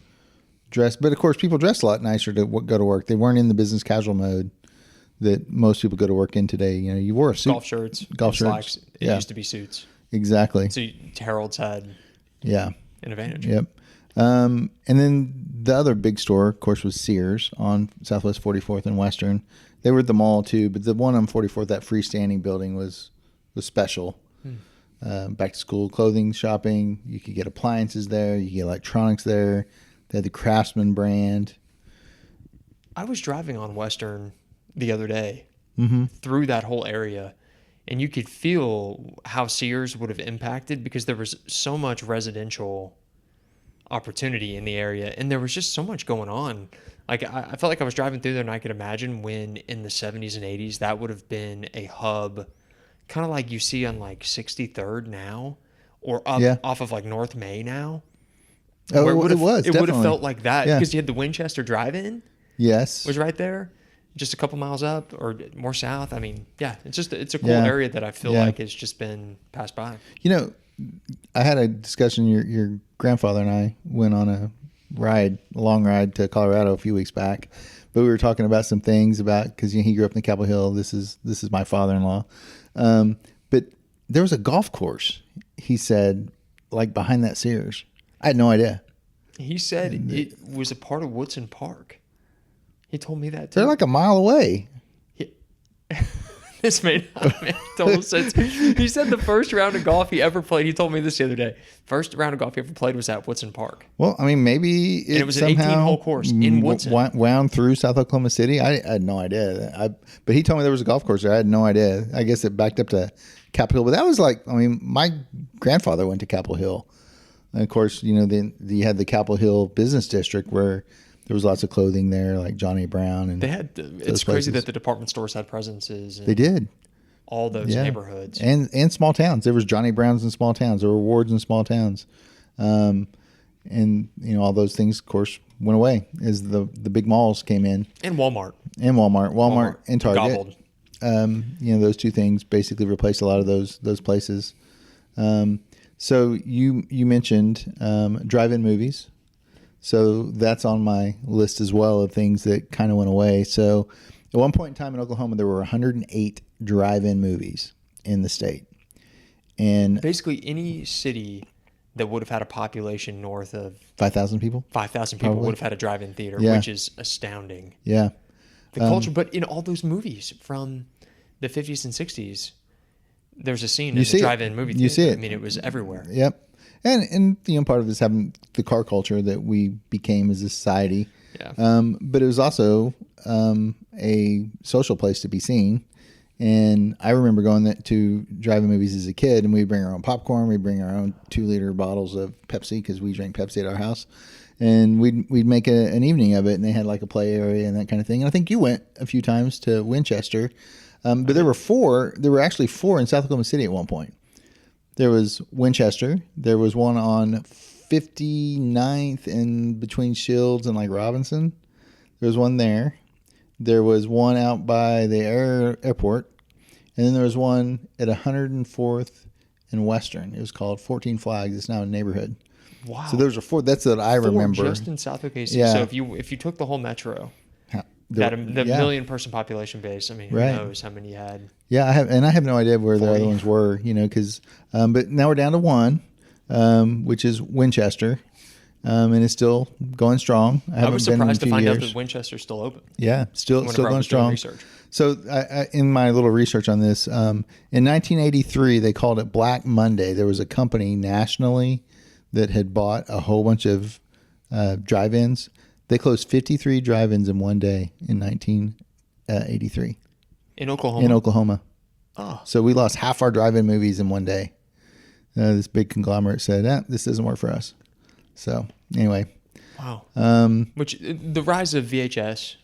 dressed. But, of course, people dress a lot nicer to go to work. They weren't in the business casual mode that most people go to work in today. You wore a suit. Golf shirts. Slacks. It used to be suits. Exactly. So Harold's had an advantage. Yep. And then the other big store, of course, was Sears on Southwest 44th and Western. They were at the mall too, but the one on 44th, that freestanding building, was special. Back to school clothing shopping. You could get appliances there. You could get electronics there. They had the Craftsman brand. I was driving on Western the other day through that whole area, and you could feel how Sears would have impacted, because there was so much residential opportunity in the area, and there was just so much going on. Like, I felt like I was driving through there, and I could imagine when in the 70s and 80s that would have been a hub, kind of like you see on like 63rd now, or up off of like North May now. Oh, it would have felt like that, because you had the Winchester Drive-In. Yes, was right there, just a couple miles up or more south. I mean, it's a cool area that I feel like has just been passed by. I had a discussion. Your grandfather and I went on a long ride to Colorado a few weeks back, but we were talking about some things because he grew up in Capitol Hill. This is my father-in-law, but there was a golf course. He said, like, behind that Sears. I had no idea. He said it was a part of Woodson Park. He told me that too. They're like a mile away. This made total sense. He said the first round of golf he ever played, he told me this the other day, first round of golf he ever played was at Woodson Park. Well, I mean, maybe it was an 18-hole course in Woodson. Wound through South Oklahoma City. I had no idea. But he told me there was a golf course there. I had no idea. I guess it backed up to Capitol Hill. But that was my grandfather went to Capitol Hill. And of course, you had the Capitol Hill Business District where there was lots of clothing there, like Johnny Brown, and they had. It's crazy that the department stores had presences. They did. All those neighborhoods and small towns. There was Johnny Brown's in small towns. There were Wards in small towns, and all those things, of course, went away as the big malls came in. And Walmart and Target. Gobbled. Those two things basically replaced a lot of those places. So you mentioned drive-in movies. So that's on my list as well of things that kind of went away. So at one point in time in Oklahoma, there were 108 drive-in movies in the state. And basically any city that would have had a population north of 5,000 people? 5,000 people would have had a drive-in theater, which is astounding. Yeah. The culture, but in all those movies from the 50s and 60s, there's a scene in the drive-in movie theater. You see it. I mean, it was everywhere. Yep. And part of it is having the car culture that we became as a society. Yeah. But it was also a social place to be seen. And I remember going to drive-in movies as a kid, and we'd bring our own popcorn. We'd bring our own 2-liter bottles of Pepsi because we drank Pepsi at our house. And we'd make an evening of it, and they had like a play area and that kind of thing. And I think you went a few times to Winchester. But there were actually four in South Oklahoma City at one point. There was Winchester. There was one on 59th and between Shields and like Robinson. There was one there. There was one out by the airport. And then there was one at 104th and Western. It was called 14 Flags. It's now a neighborhood. Wow. So those are four. That's what I remember. Just in South OKC. Yeah. So if you took the whole metro, the million person population base, I mean, who knows how many you had? Yeah, I have no idea where the other ones were, because, but now we're down to one, which is Winchester, and it's still going strong. I was surprised to find out that Winchester's still open. Yeah, still going strong. So in my little research on this, in 1983, they called it Black Monday. There was a company nationally that had bought a whole bunch of drive-ins. They closed 53 drive-ins in one day in 1983. In Oklahoma? In Oklahoma. Oh. So we lost half our drive-in movies in one day. This big conglomerate said, this doesn't work for us. So anyway. Wow. Which the rise of VHS.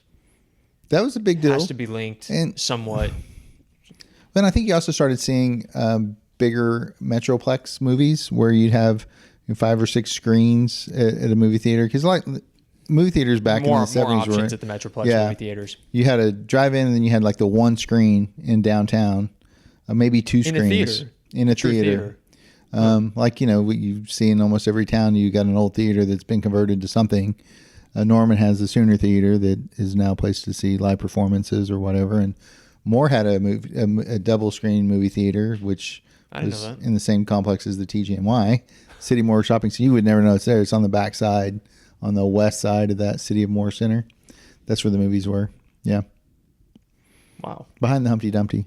That was a big deal. Has to be linked somewhat. And I think you also started seeing bigger Metroplex movies where you'd have 5 or 6 screens at a movie theater. Because like movie theaters back in the 70s more options at the Metroplex movie theaters. You had a drive-in and then you had like the one screen in downtown, maybe 2 screens in a theater. Like, what you see in almost every town, you got an old theater that's been converted to something. Norman has the Sooner Theater that is now a place to see live performances or whatever. And Moore had a double screen movie theater, which was in the same complex as the TGNY, City Moore Shopping Center. You would never know it's there. It's on the back side, on the west side of that City of Moore Center. That's where the movies were. Yeah. Wow. Behind the Humpty Dumpty.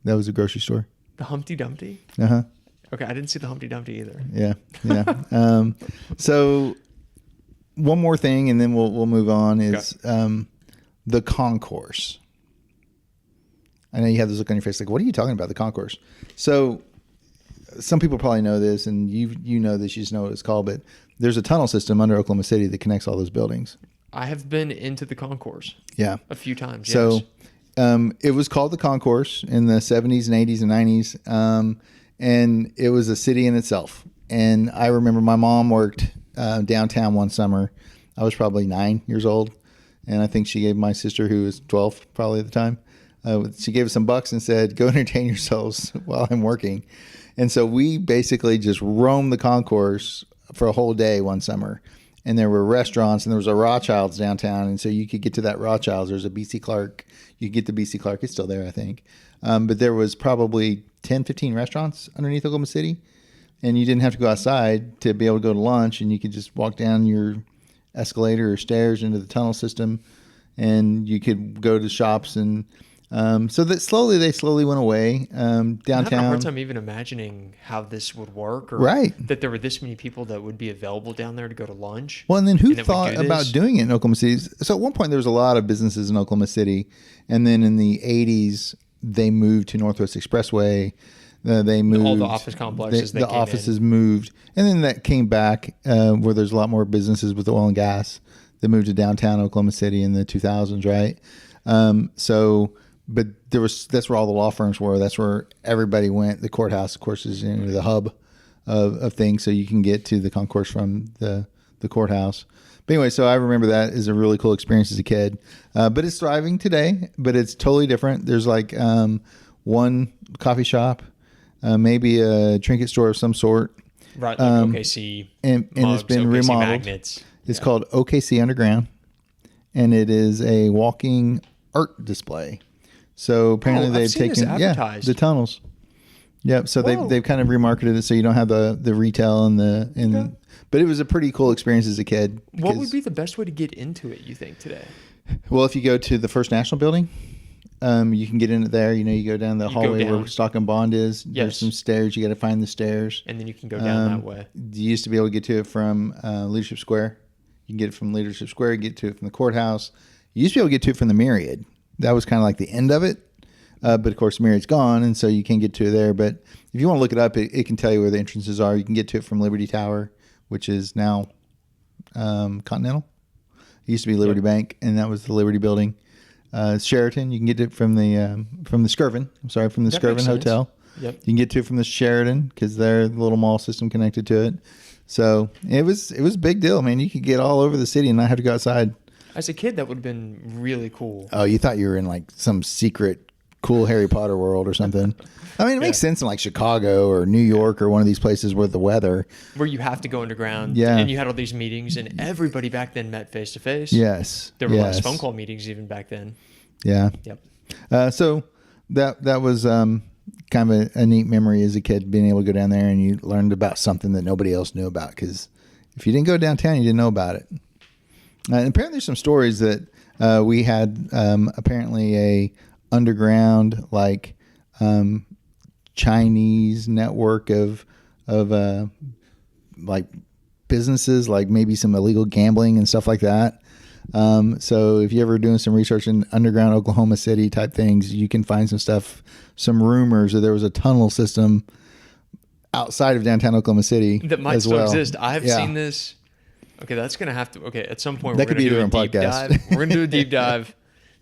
That was a grocery store. The Humpty Dumpty? Uh-huh. Okay, I didn't see the Humpty Dumpty either. Yeah. So one more thing, and then we'll move on, is the concourse. I know you have this look on your face like, what are you talking about, the concourse? So some people probably know this, and you know this, you just know what it's called, but there's a tunnel system under Oklahoma City that connects all those buildings. I have been into the concourse. Yeah. A few times, So it was called the concourse in the 70s and 80s and 90s, and it was a city in itself. And I remember my mom worked downtown one summer. I was probably 9 years old, and I think she gave my sister, who was 12 probably at the time, she gave us some bucks and said, go entertain yourselves while I'm working. And so we basically just roamed the concourse for a whole day one summer. And there were restaurants, and there was a Rothschild's downtown. And so you could get to that Rothschild's. There's a BC Clark. You could get to BC Clark. It's still there, I think. But there was probably 10, 15 restaurants underneath Oklahoma City. And you didn't have to go outside to be able to go to lunch. And you could just walk down your escalator or stairs into the tunnel system. And you could go to shops. And so that they slowly went away downtown. I'm having a hard time even imagining how this would work, or that there were this many people that would be available down there to go to lunch. Well, and then who thought about doing it in Oklahoma City? So at one point there was a lot of businesses in Oklahoma City, and then in the 80s they moved to Northwest Expressway. They moved all the office complexes. The offices moved, and then that came back where there's a lot more businesses with oil and gas. They moved to downtown Oklahoma City in the 2000s, right? But that's where all the law firms were. That's where everybody went. The courthouse, of course, is the hub of things, so you can get to the concourse from the courthouse. But anyway, so I remember that as a really cool experience as a kid. But it's thriving today, but it's totally different. There's like one coffee shop, maybe a trinket store of some sort. Right, like OKC and mugs, it's been OKC remodeled. Magnets. It's called OKC Underground, and it is a walking art display. So apparently they've taken the tunnels. Yep. So they've kind of remarketed it so you don't have the retail and but it was a pretty cool experience as a kid. What would be the best way to get into it, you think, today? Well, if you go to the First National Building, you can get in it there. You go down the hallway where Stock and Bond is. Yes. There's some stairs. You got to find the stairs. And then you can go down that way. You used to be able to get to it from Leadership Square. You can get it from Leadership Square. You get to it from the courthouse. You used to be able to get to it from the Myriad. That was kind of like the end of it. But of course, Myriad's gone, and so you can't get to it there. But if you want to look it up, it can tell you where the entrances are. You can get to it from Liberty Tower, which is now Continental. It used to be Liberty Bank, and that was the Liberty Building. Sheraton, you can get it from the Skirvin. I'm sorry, from the Skirvin Hotel. Yep. You can get to it from the Sheridan because they're the little mall system connected to it. So it was a big deal, man. You could get all over the city and not have to go outside. As a kid, that would have been really cool. Oh, you thought you were in like some secret cool Harry Potter world or something. I mean, it makes sense in like Chicago or New York or one of these places where the weather. Where you have to go underground. Yeah. And you had all these meetings, and everybody back then met face to face. Yes. There were less phone call meetings even back then. Yeah. Yep. So that was kind of a neat memory as a kid, being able to go down there and you learned about something that nobody else knew about. Because if you didn't go downtown, you didn't know about it. And apparently there's some stories that we had apparently a underground like Chinese network of like businesses, like maybe some illegal gambling and stuff like that. So if you're ever doing some research in underground Oklahoma City type things, you can find some stuff, some rumors that there was a tunnel system outside of downtown Oklahoma City that might as still well. exist. I've seen this. Okay, that's going to have to... Okay, at some point, that we're going to do a deep podcast. dive. We're going to do a deep dive,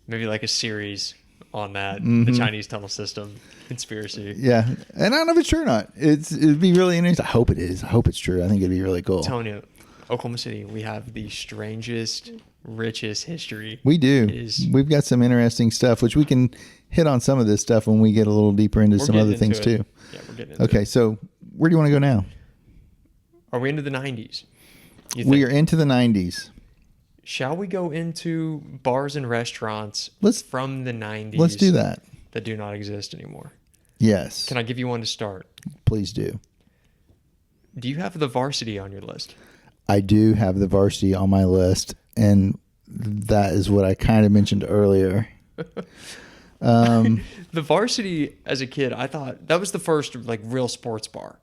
maybe like a series on that, the Chinese tunnel system conspiracy. Yeah, and I don't know if it's true or not. It'd be really interesting. I hope it is. I hope it's true. I think it'd be really cool. I'm telling you, Oklahoma City, we have the strangest, richest history. We do. We've got some interesting stuff, which we can hit on some of this stuff when we get a little deeper into some other things too. Yeah, we're getting into it. Okay, so where do you want to go now? Are we into the 90s? We are into the 90s. Shall we go into bars and restaurants from the 90s? Let's do that. That do not exist anymore. Yes. Can I give you one to start? Please do. Do you have the Varsity on your list? I do have the Varsity on my list, and that is what I kind of mentioned earlier. The Varsity, as a kid, I thought that was the first like real sports bar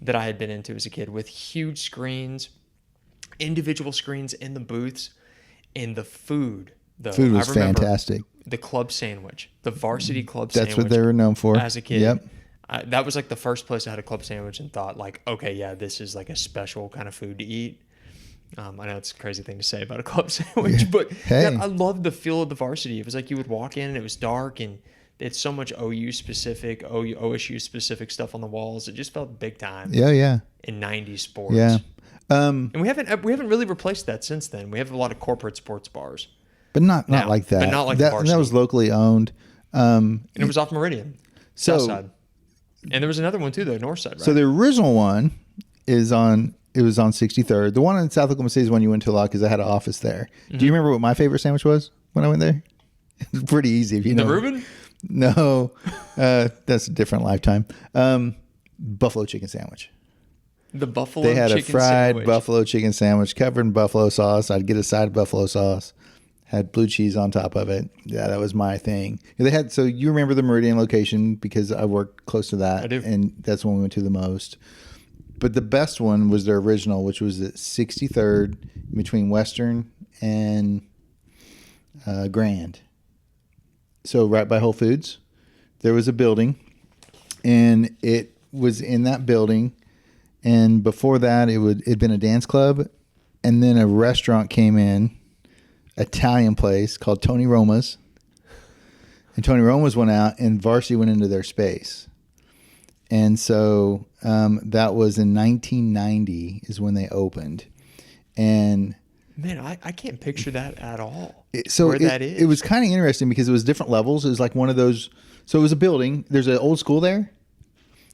that I had been into as a kid, with huge screens, individual screens in the booths, and the food. The food was fantastic. The club sandwich, the Varsity club sandwich. That's what they were known for. As a kid. Yep. That was like the first place I had a club sandwich and thought like, okay, yeah, this is like a special kind of food to eat. I know it's a crazy thing to say about a club sandwich, but hey. I loved the feel of the Varsity. It was like you would walk in and it was dark, and it's so much OU specific, OSU specific stuff on the walls. It just felt big time. Yeah. In 90s sports. Yeah. And we haven't really replaced that since then. We have a lot of corporate sports bars. But not like that. But not like that. the And Varsity. that was locally owned. And it was off Meridian, so, south side. And there was another one too, though, north side, right? So the original one was on 63rd. The one in South Oklahoma City is one you went to a lot because I had an office there. Mm-hmm. Do you remember what my favorite sandwich was when I went there? It's pretty easy if you know. The Reuben? No, that's a different lifetime. Buffalo chicken sandwich. The buffalo chicken sandwich. They had a fried sandwich. buffalo chicken sandwich covered in buffalo sauce. I'd get a side of buffalo sauce. Had blue cheese on top of it. Yeah, that was my thing. They had, so you remember the Meridian location because I worked close to that. I do. And that's when we went to the most. But the best one was their original, which was at 63rd between Western and Grand. So right by Whole Foods, there was a building, and it was in that building. And before that, it'd been a dance club, and then a restaurant came in. Italian place called Tony Roma's, and Tony Roma's went out and Varsity went into their space. And so that was in 1990 is when they opened. And man, I can't picture that at all. That is. It was kind of interesting because it was different levels. It was like one of those. So it was a building. There's an old school there.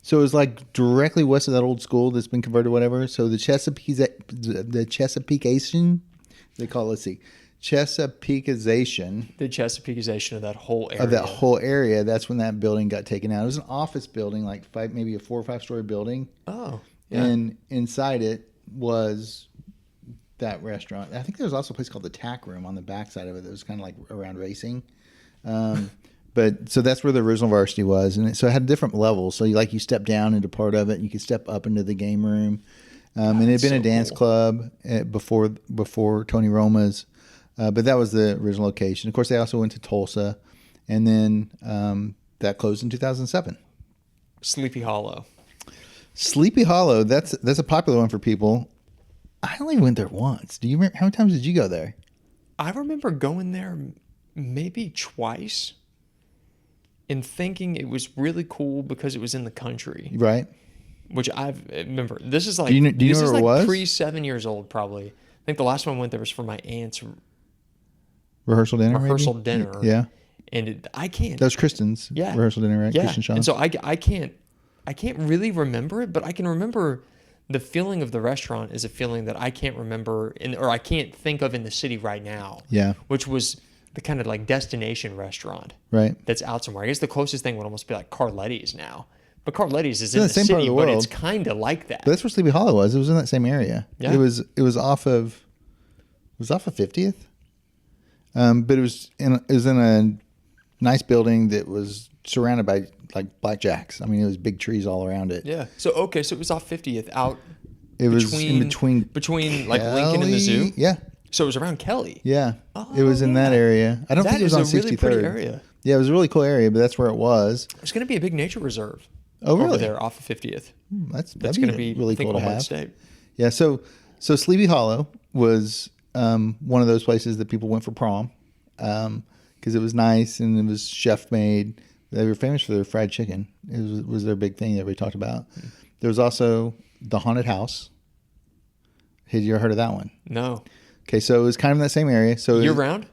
So it was like directly west of that old school that's been converted, whatever. So the Chesapeakeization, they call it, let's see. Chesapeakeization. The Chesapeakeization of that whole area. That's when that building got taken out. It was an office building, like maybe a 4 or 5 story building. Oh, yeah. And inside it was that restaurant. I think there was also a place called the Tack Room on the backside of it that was kind of like around racing. But so that's where the original Varsity was, and so it had different levels. So you step down into part of it, and you could step up into the game room. And it had been a dance club before Tony Roma's. But that was the original location. Of course, they also went to Tulsa, and then that closed in 2007. Sleepy Hollow. Sleepy Hollow, that's a popular one for people. I only went there once. Do you remember how many times did you go there? I remember going there maybe twice. and thinking it was really cool because it was in the country, Right. which remember, this is like, Do you know this is where it like was? pre 7 years old, probably. I think the last one I went there was for my aunt's Rehearsal dinner. rehearsal maybe? dinner. Yeah. And I can't. That was Kristen's rehearsal dinner, right? Yeah. Kristen Shaw. And so I can't really remember it, but I can remember the feeling of the restaurant is a feeling that I can't remember or I can't think of in the city right now. Yeah. Which was the kind of like destination restaurant. Right. That's out somewhere. I guess the closest thing would almost be like Carletti's now. But Carletti's is in the the same part city, of the but world. it's kind of like that. But that's where Sleepy Hollow was. It was in that same area. Yeah. It was off of 50th. But it was in a nice building that was surrounded by like blackjacks. I mean, it was big trees all around it. Yeah. So it was off 50th out. It was in between like Lincoln and the zoo. Yeah. So it was around Kelly. Yeah. It was in that area. I don't think it was on 63rd. That is a really pretty area. Yeah, it was a really cool area, but that's where it was. There's going to be a big nature reserve. Oh, really? Over there off of 50th. That's going to be really cool to have. State. Yeah. So Sleepy Hollow was one of those places that people went for prom because it was nice and it was chef made. They were famous for their fried chicken. It was their big thing that everybody talked about. There was also the haunted house. Had you ever heard of that one? No. Okay, so it was kind of in that same area. So year round?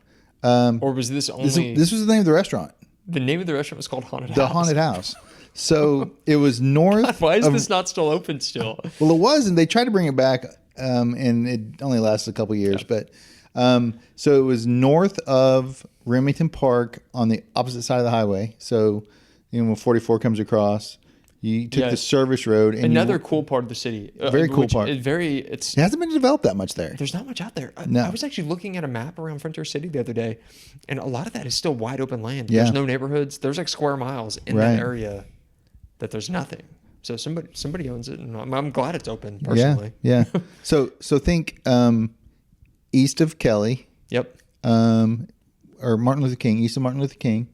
Or was this only... This was the name of the restaurant. The name of the restaurant was called Haunted House? The Haunted House. So it was north... God, why is this not still open still? Well, it was, and they tried to bring it back, and it only lasted a couple years. Yeah. But so it was north of Remington Park on the opposite side of the highway. So, when 44 comes across... You took the service road. And another cool part of the city. Very cool part. It hasn't been developed that much there. There's not much out there. No. I was actually looking at a map around Frontier City the other day, and a lot of that is still wide open land. Yeah. There's no neighborhoods. There's like square miles in that area that there's nothing. So somebody owns it, and I'm glad it's open personally. Yeah. So think east of Kelly. Yep. Or Martin Luther King, east of Martin Luther King.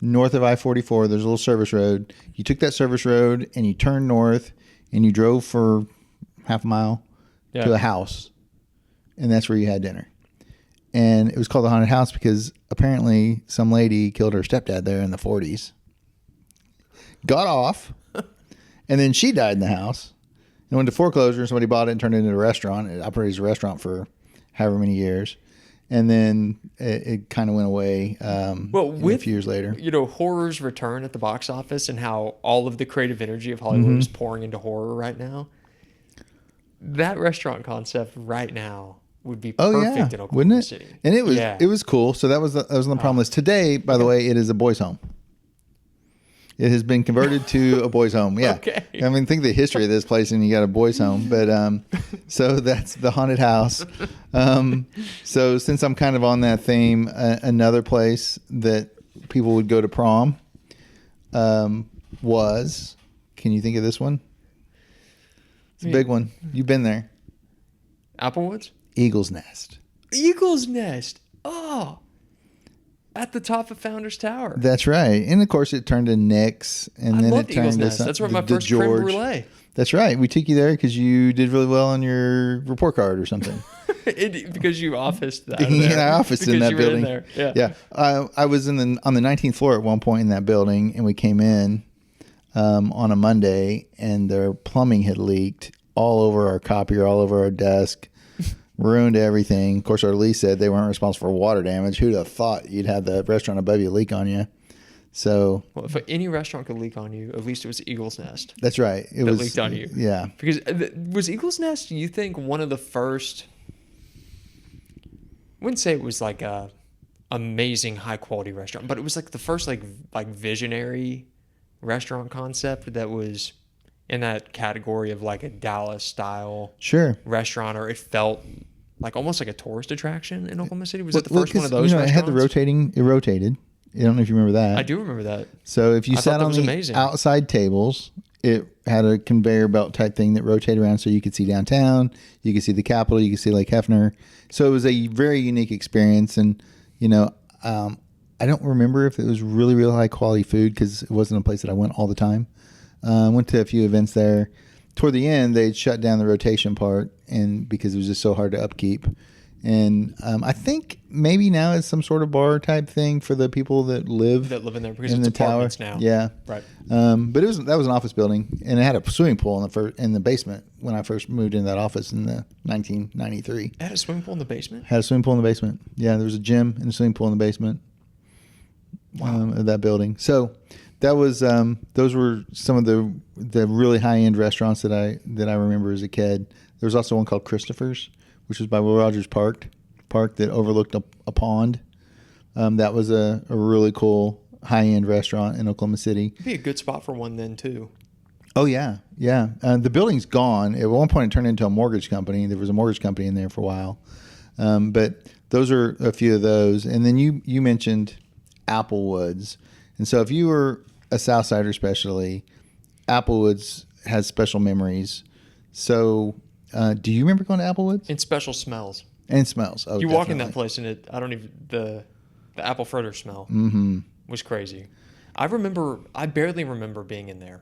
North of I-44, there's a little service road. You took that service road and you turned north and you drove for half a mile to a house. And that's where you had dinner. And it was called the Haunted House because apparently some lady killed her stepdad there in the 40s. Got off. And then she died in the house. And went to foreclosure and somebody bought it and turned it into a restaurant. It operated as a restaurant for however many years. And then it kind of went away a few years later. Horror's return at the box office and how all of the creative energy of Hollywood is pouring into horror right now. That restaurant concept right now would be perfect in Oklahoma City. And it was cool. So that was on the prom list. Today, by the way, it is a boys' home. It has been converted to a boys' home. Yeah. Okay. I mean, think of the history of this place, and you got a boys' home. But so that's the Haunted House. So since I'm kind of on that theme, another place that people would go to prom was. Can you think of this one? It's a big one. You've been there. Applewoods? Eagle's Nest. Eagle's Nest. Oh. At the top of Founders Tower. That's right. And of course it turned to Nick's and then it turned to That's where my first creme brulee. That's right. We took you there because you did really well on your report card or something. Because you officed that. I officed in that building. In there. Yeah. I was on the 19th floor at one point in that building, and we came in on a Monday, and their plumbing had leaked all over our copier, all over our desk. Ruined everything. Of course, our lease said they weren't responsible for water damage. Who'd have thought you'd have the restaurant above you leak on you? So, well, if any restaurant could leak on you, at least it was Eagle's Nest. That's right. It was leaked on you. Yeah. Because was Eagle's Nest, you think, one of the first? I wouldn't say it was like a amazing high quality restaurant, but it was like the first like visionary restaurant concept that was in that category of like a Dallas style restaurant, or it felt like almost like a tourist attraction in Oklahoma City. Was it the first one of those restaurants? It had it rotated. I don't know if you remember that. I do remember that. So if you sat on the outside tables, it had a conveyor belt type thing that rotated around so you could see downtown, you could see the Capitol, you could see Lake Hefner. So it was a very unique experience. And, I don't remember if it was really, really high quality food because it wasn't a place that I went all the time. Went to a few events there. Toward the end, they'd shut down the rotation part, and because it was just so hard to upkeep. And I think maybe now it's some sort of bar type thing for the people that live in there because in it's the tower apartments now. Yeah, right. But that was an office building, and it had a swimming pool in the basement when I first moved into that office in the 1993. It had a swimming pool in the basement. Had a swimming pool in the basement. Yeah, there was a gym and a swimming pool in the basement. Wow. Of that building. So that was those were some of the really high end restaurants that I remember as a kid. There was also one called Christopher's, which was by Will Rogers Park that overlooked a pond. That was a really cool high-end restaurant in Oklahoma City. It'd be a good spot for one then, too. Oh, yeah. Yeah. The building's gone. At one point, it turned into a mortgage company. There was a mortgage company in there for a while. But those are a few of those. And then you mentioned Applewoods. And so if you were a Southsider especially, Applewoods has special memories. So do you remember going to Applewoods? And special smells. And smells. Oh, you walk in that place and the apple fritter smell was crazy. I barely remember being in there.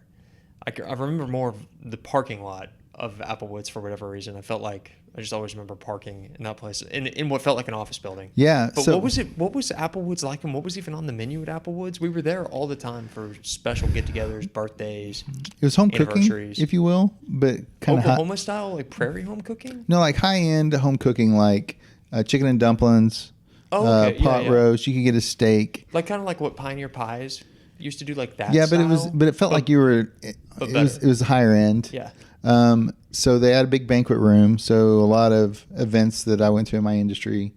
I remember more of the parking lot of Applewoods for whatever reason. I felt like I just always remember parking in that place in what felt like an office building. Yeah. But what was Applewoods like, and what was even on the menu at Applewoods? We were there all the time for special get-togethers, birthdays. It was home cooking, if you will, but kind of Oklahoma style, like prairie home cooking. No, like high-end home cooking, like chicken and dumplings, pot roast. You could get a steak, like kind of like what Pioneer Pies used to do, like that. Yeah, style, but it felt like you were. It was higher end. Yeah. So they had a big banquet room. So a lot of events that I went to in my industry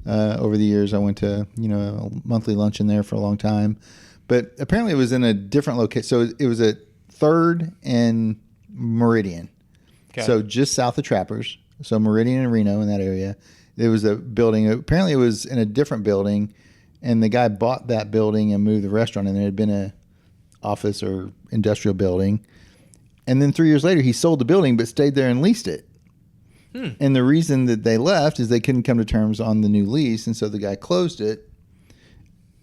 over the years, I went to a monthly luncheon there for a long time. But apparently it was in a different location. So it was at 3rd and Meridian. Okay. So just south of Trappers. So Meridian and Reno in that area. It was a building. Apparently it was in a different building. And the guy bought that building and moved the restaurant. And it had been a office or industrial building. And then 3 years later, he sold the building, but stayed there and leased it. And the reason that they left is they couldn't come to terms on the new lease. And so the guy closed it.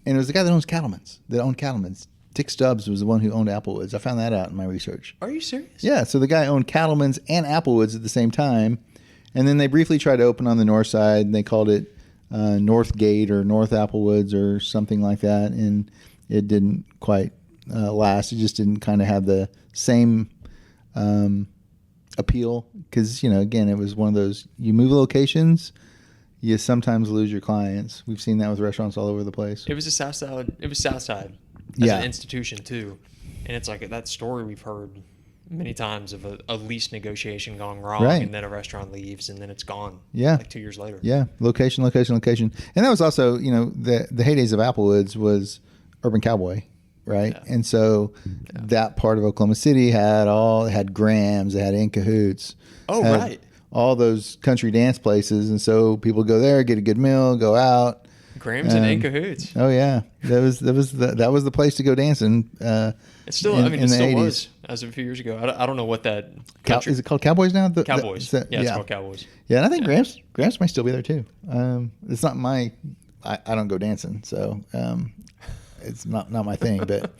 And it was the guy that owned Cattleman's. Dick Stubbs was the one who owned Applewoods. I found that out in my research. Are you serious? Yeah. So the guy owned Cattleman's and Applewoods at the same time. And then they briefly tried to open on the north side. And they called it North Gate or North Applewoods or something like that. And it didn't quite last. It just didn't kind of have the same appeal because again, it was one of those, you move locations, you sometimes lose your clients. We've seen that with restaurants all over the place. It was Southside as an institution too, and it's like that story we've heard many times of a lease negotiation going wrong, right, and then a restaurant leaves and then it's gone. Yeah, like 2 years later. Yeah, location, and that was also the heydays of Applewoods was Urban Cowboy. Right. Yeah. And so that part of Oklahoma City had Graham's, it had In Cahoots. Oh, right. All those country dance places. And so people go there, get a good meal, go out. Graham's and In Cahoots. Oh, yeah. That was the place to go dancing. It's still, it still was as of a few years ago. I don't know what that is it called Cowboys now? Cowboys. It's called Cowboys. Yeah. And I think Graham's might still be there too. It's not I don't go dancing. So, it's not my thing, but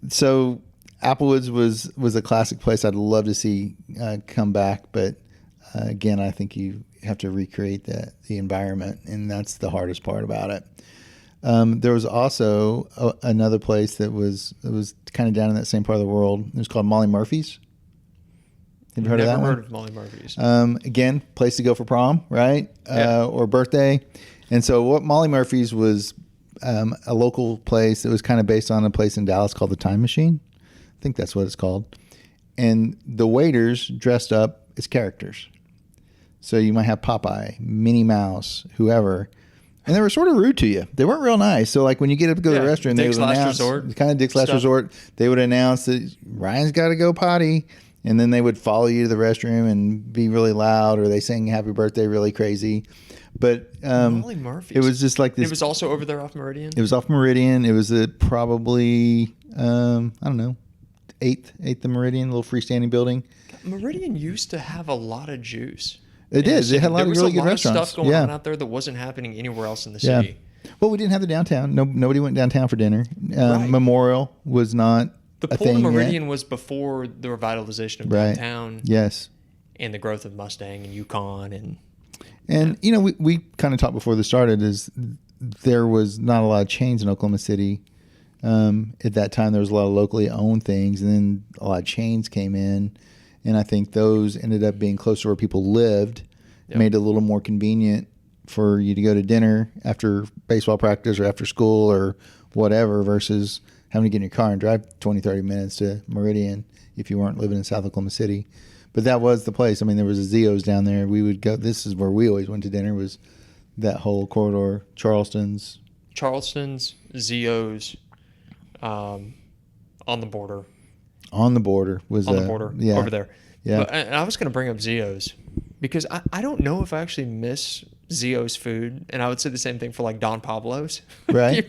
so Applewoods was a classic place I'd love to see come back, but again, I think you have to recreate the environment, and that's the hardest part about it. There was also another place that was kind of down in that same part of the world. It was called Molly Murphy's. Have you heard of that one? Never heard of Molly Murphy's. Again, place to go for prom, right? Or birthday. And so what Molly Murphy's was a local place that was kind of based on a place in Dallas called the Time Machine. I think that's what it's called. And the waiters dressed up as characters. So you might have Popeye, Minnie Mouse, whoever. And they were sort of rude to you. They weren't real nice. So like when you get up to go to the restroom, they would announce, kind of Dick's Last Resort, they would announce that Ryan's got to go potty. And then they would follow you to the restroom and be really loud, or they sang happy birthday really crazy. But Molly Murphy's. It was just like this. It was also over there off Meridian? It was off Meridian. It was at probably, I don't know, 8th and Meridian, little freestanding building. Meridian used to have a lot of juice. It did. They had a lot of really good restaurants. There was a lot of stuff going on out there that wasn't happening anywhere else in the city. Well, we didn't have the downtown. Nobody went downtown for dinner. Right. Memorial was not the a pull thing to Meridian yet. was before the revitalization of downtown. Yes. And the growth of Mustang and Yukon And, we kind of talked before this started is there was not a lot of chains in Oklahoma City. At that time, there was a lot of locally owned things, and then a lot of chains came in. And I think those ended up being closer to where people lived, made it a little more convenient for you to go to dinner after baseball practice or after school or whatever versus having to get in your car and drive 20, 30 minutes to Meridian if you weren't living in South Oklahoma City. But that was the place. I mean, there was a Zio's down there. We would go. This is where we always went to dinner, was that whole corridor, Charleston's, Zio's, on the border. On the border was on the border over there. Yeah. But, and I was going to bring up Zio's because I don't know if I actually miss Zio's food, and I would say the same thing for like Don Pablo's. Right.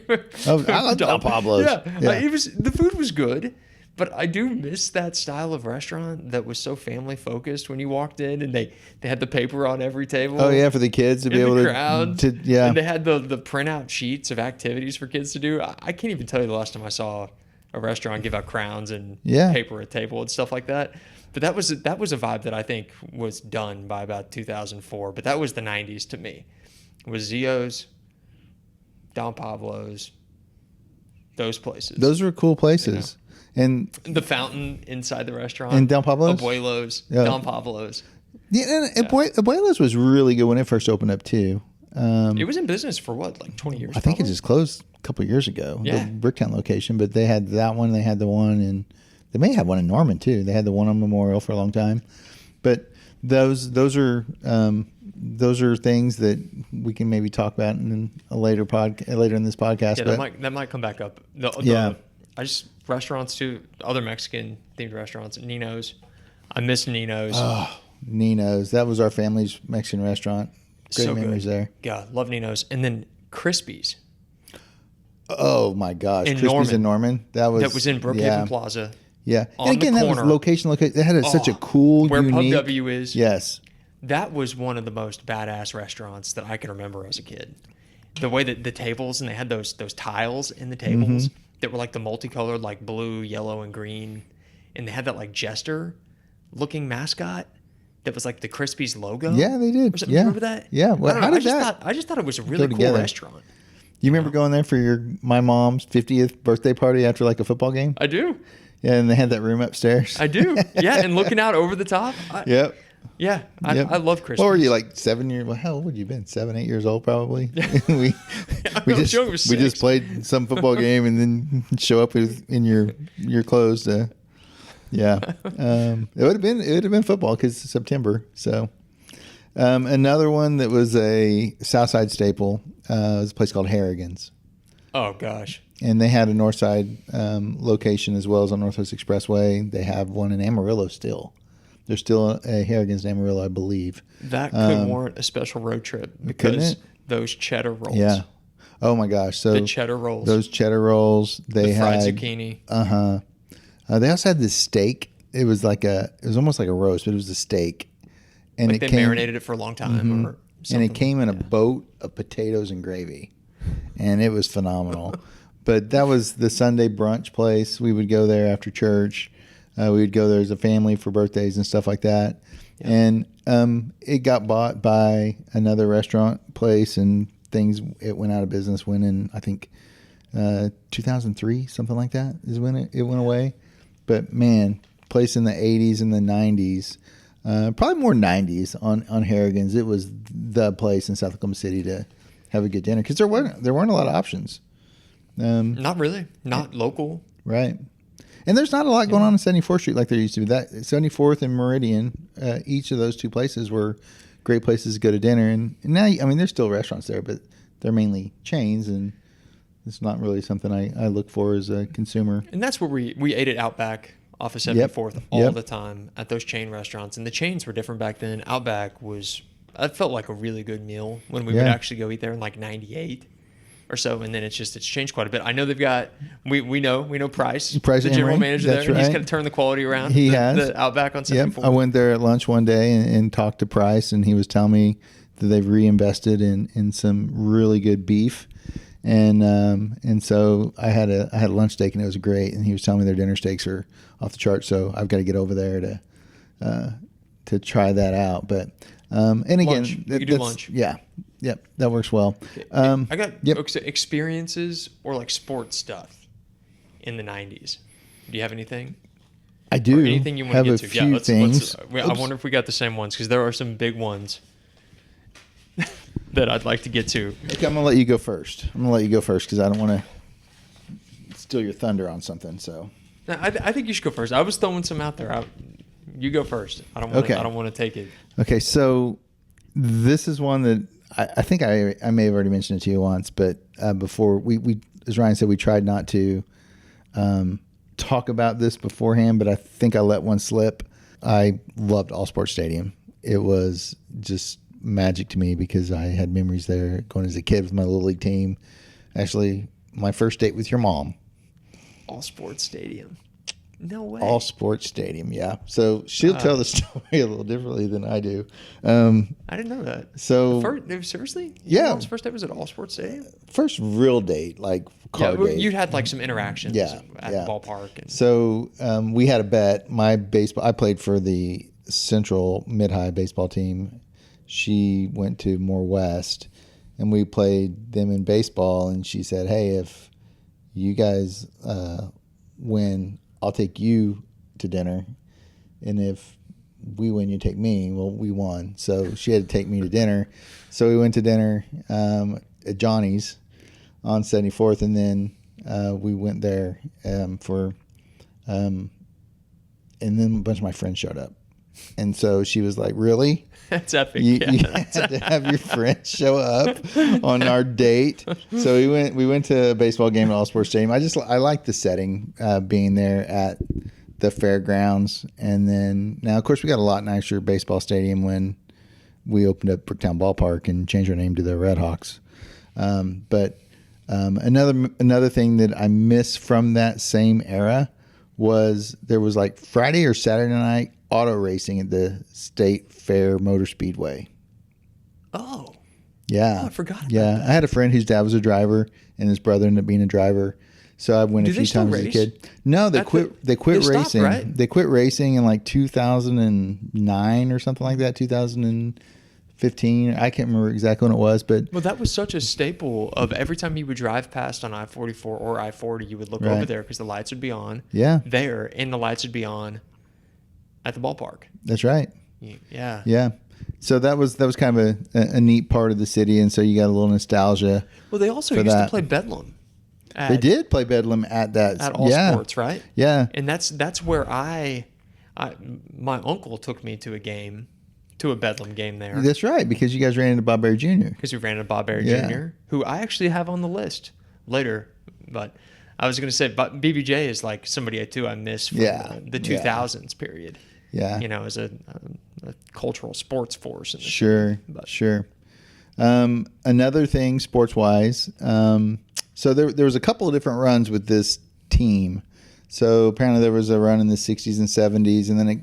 Oh, I love Don Pablo's. Yeah. The food was good, but I do miss that style of restaurant that was so family focused. When you walked in and they had the paper on every table. Oh yeah, for the kids to be able to yeah. And they had the printout sheets of activities for kids to do. I can't even tell you the last time I saw a restaurant give out crowns and paper at table and stuff like that. But that was a vibe that I think was done by about 2004. But that was the 90s to me. It was Zio's, Don Pablo's, those places. Those were cool places. And the fountain inside the restaurant. And Don Pablo's? Abuelo's. Yeah. Don Pablo's. Yeah, and Abuelo's was really good when it first opened up too. It was in business for what, like 20 years? I think it just closed a couple of years ago. Yeah. The Bricktown location, but they had that one. They had the one in. They may have one in Norman too. They had the one on Memorial for a long time, but those are things that we can maybe talk about in a later in this podcast. Yeah, that might come back up. Restaurants too. Other Mexican themed restaurants. Nino's. I miss Nino's. Oh, Nino's. That was our family's Mexican restaurant. Great so memories there. Yeah, love Nino's. And then Crispy's. Oh my gosh, Crispy's in Norman. That was in Brookhaven Plaza. Yeah, and again, that was location. It had such a cool, where unique, Pub W is. Yes, that was one of the most badass restaurants that I can remember as a kid. The way that the tables, and they had those tiles in the tables that were like the multicolored, like blue, yellow, and green, and they had that like jester looking mascot that was like the Crispy's logo. Yeah, they did. Yeah, remember that? Yeah. Well, I just thought it was a really cool restaurant. You remember going there for my mom's 50th birthday party after like a football game? I do. Yeah, and they had that room upstairs. I do. Yeah, and looking out over the top. Yep. Yeah, I love Crispy's. What were you, like 7 years? Well, how old would you have been? 7, 8 years old, probably. we just played some football game and then show up in your clothes. It would have been football because it's September. So another one that was a Southside staple was a place called Harrigan's. Oh gosh. And they had a Northside location as well as on Northwest Expressway. They have one in Amarillo still. There's still a Harrigan's in Amarillo, I believe. That could warrant a special road trip because those cheddar rolls. Yeah. Oh my gosh. So the cheddar rolls. Those cheddar rolls. They had fried zucchini. They also had this steak. It was almost like a roast, but it was a steak. And they marinated it for a long time or something. And it came in a boat of potatoes and gravy. And it was phenomenal. But that was the Sunday brunch place. We would go there after church. We would go there as a family for birthdays and stuff like that. Yeah. And it got bought by another restaurant place, and it went out of business in, I think, 2003, something like that is when it went away. But man, place in the 80s and the 90s, probably more 90s on Harrigan's. It was the place in South Oklahoma City to have a good dinner because there weren't a lot of options. Not really. Not local. Right. And there's not a lot going on 74th Street like there used to be. That 74th and Meridian, each of those two places were great places to go to dinner. And now, I mean, there's still restaurants there, but they're mainly chains, and it's not really something I look for as a consumer. And that's where we ate at Outback off of 74th all the time at those chain restaurants. And the chains were different back then. Outback that felt like a really good meal when we would actually go eat there in like 98. Or so, and then it's changed quite a bit. I know they've got we know Price the general manager there. Right. He's going to turn the quality around. He has the Outback on 74th. Yep. I went there at lunch one day and talked to Price, and he was telling me that they've reinvested in some really good beef, and so I had a lunch steak and it was great. And he was telling me their dinner steaks are off the chart, so I've got to get over there to try that out. But And again, Lunch. We could do lunch. Yeah. Yep. That works well. I got experiences or like sports stuff in the 90s. Do you have anything? I do. Or anything you want have to get a to? few things. I wonder if we got the same ones because there are some big ones that I'd like to get to. Okay, I'm gonna let you go first. Because I don't want to steal your thunder on something. So No, I think you should go first. I was throwing some out there. You go first. I don't want to take it. Okay, so this is one that I think I may have already mentioned it to you once, but before we as Ryan said, we tried not to talk about this beforehand, but I think I let one slip. I loved All Sports Stadium. It was just magic to me because I had memories there going as a kid with my little league team. Actually, my first date with your mom. All Sports Stadium. No way. All Sports Stadium, yeah. So she'll tell the story a little differently than I do. I didn't know that. So seriously? Yeah. Your mom's first date was at All Sports Stadium? First real date, like car date. You had like some interactions at the ballpark. And So we had a bet. I played for the Central Mid-High baseball team. She went to more West, and we played them in baseball. And she said, "Hey, if you guys win, I'll take you to dinner, and if we win, you take me." Well, we won, so she had to take me to dinner. So we went to dinner at Johnny's on 74th, and then we went there and then a bunch of my friends showed up, and so she was like, "Really? That's epic. You had to have your friends show up on our date." So we went to a baseball game at All Sports Stadium. I like the setting, being there at the fairgrounds. And then now, of course, we got a lot nicer baseball stadium when we opened up Brooktown Ballpark and changed our name to the Red Hawks. But another thing that I miss from that same era was there was like Friday or Saturday night auto racing at the State Fair Motor Speedway. Oh. Yeah. Oh, I forgot about that. I had a friend whose dad was a driver and his brother ended up being a driver. So I went a few times as a kid. No, they quit racing. Stopped, right? They quit racing in like 2009 or something like that, 2015. I can't remember exactly when it was, but well, that was such a staple of every time you would drive past on I-44 or I-40, you would look over there because the lights would be on. Yeah. There, and the lights would be on at the ballpark. That's right. Yeah. Yeah. So that was kind of a neat part of the city, and so you got a little nostalgia. Well, they also used to play Bedlam. They did play Bedlam at All Sports, right? Yeah. And that's where my uncle took me to a Bedlam game there. That's right, because you guys ran into Bob Barry Jr. Because we ran into Bob Barry Jr., who I actually have on the list later. But I was going to say, but BBJ is like somebody too I miss from the 2000s period. Yeah. As a cultural sports force. In the Sure. Another thing, sports-wise, so there was a couple of different runs with this team. So apparently there was a run in the 60s and 70s, and then it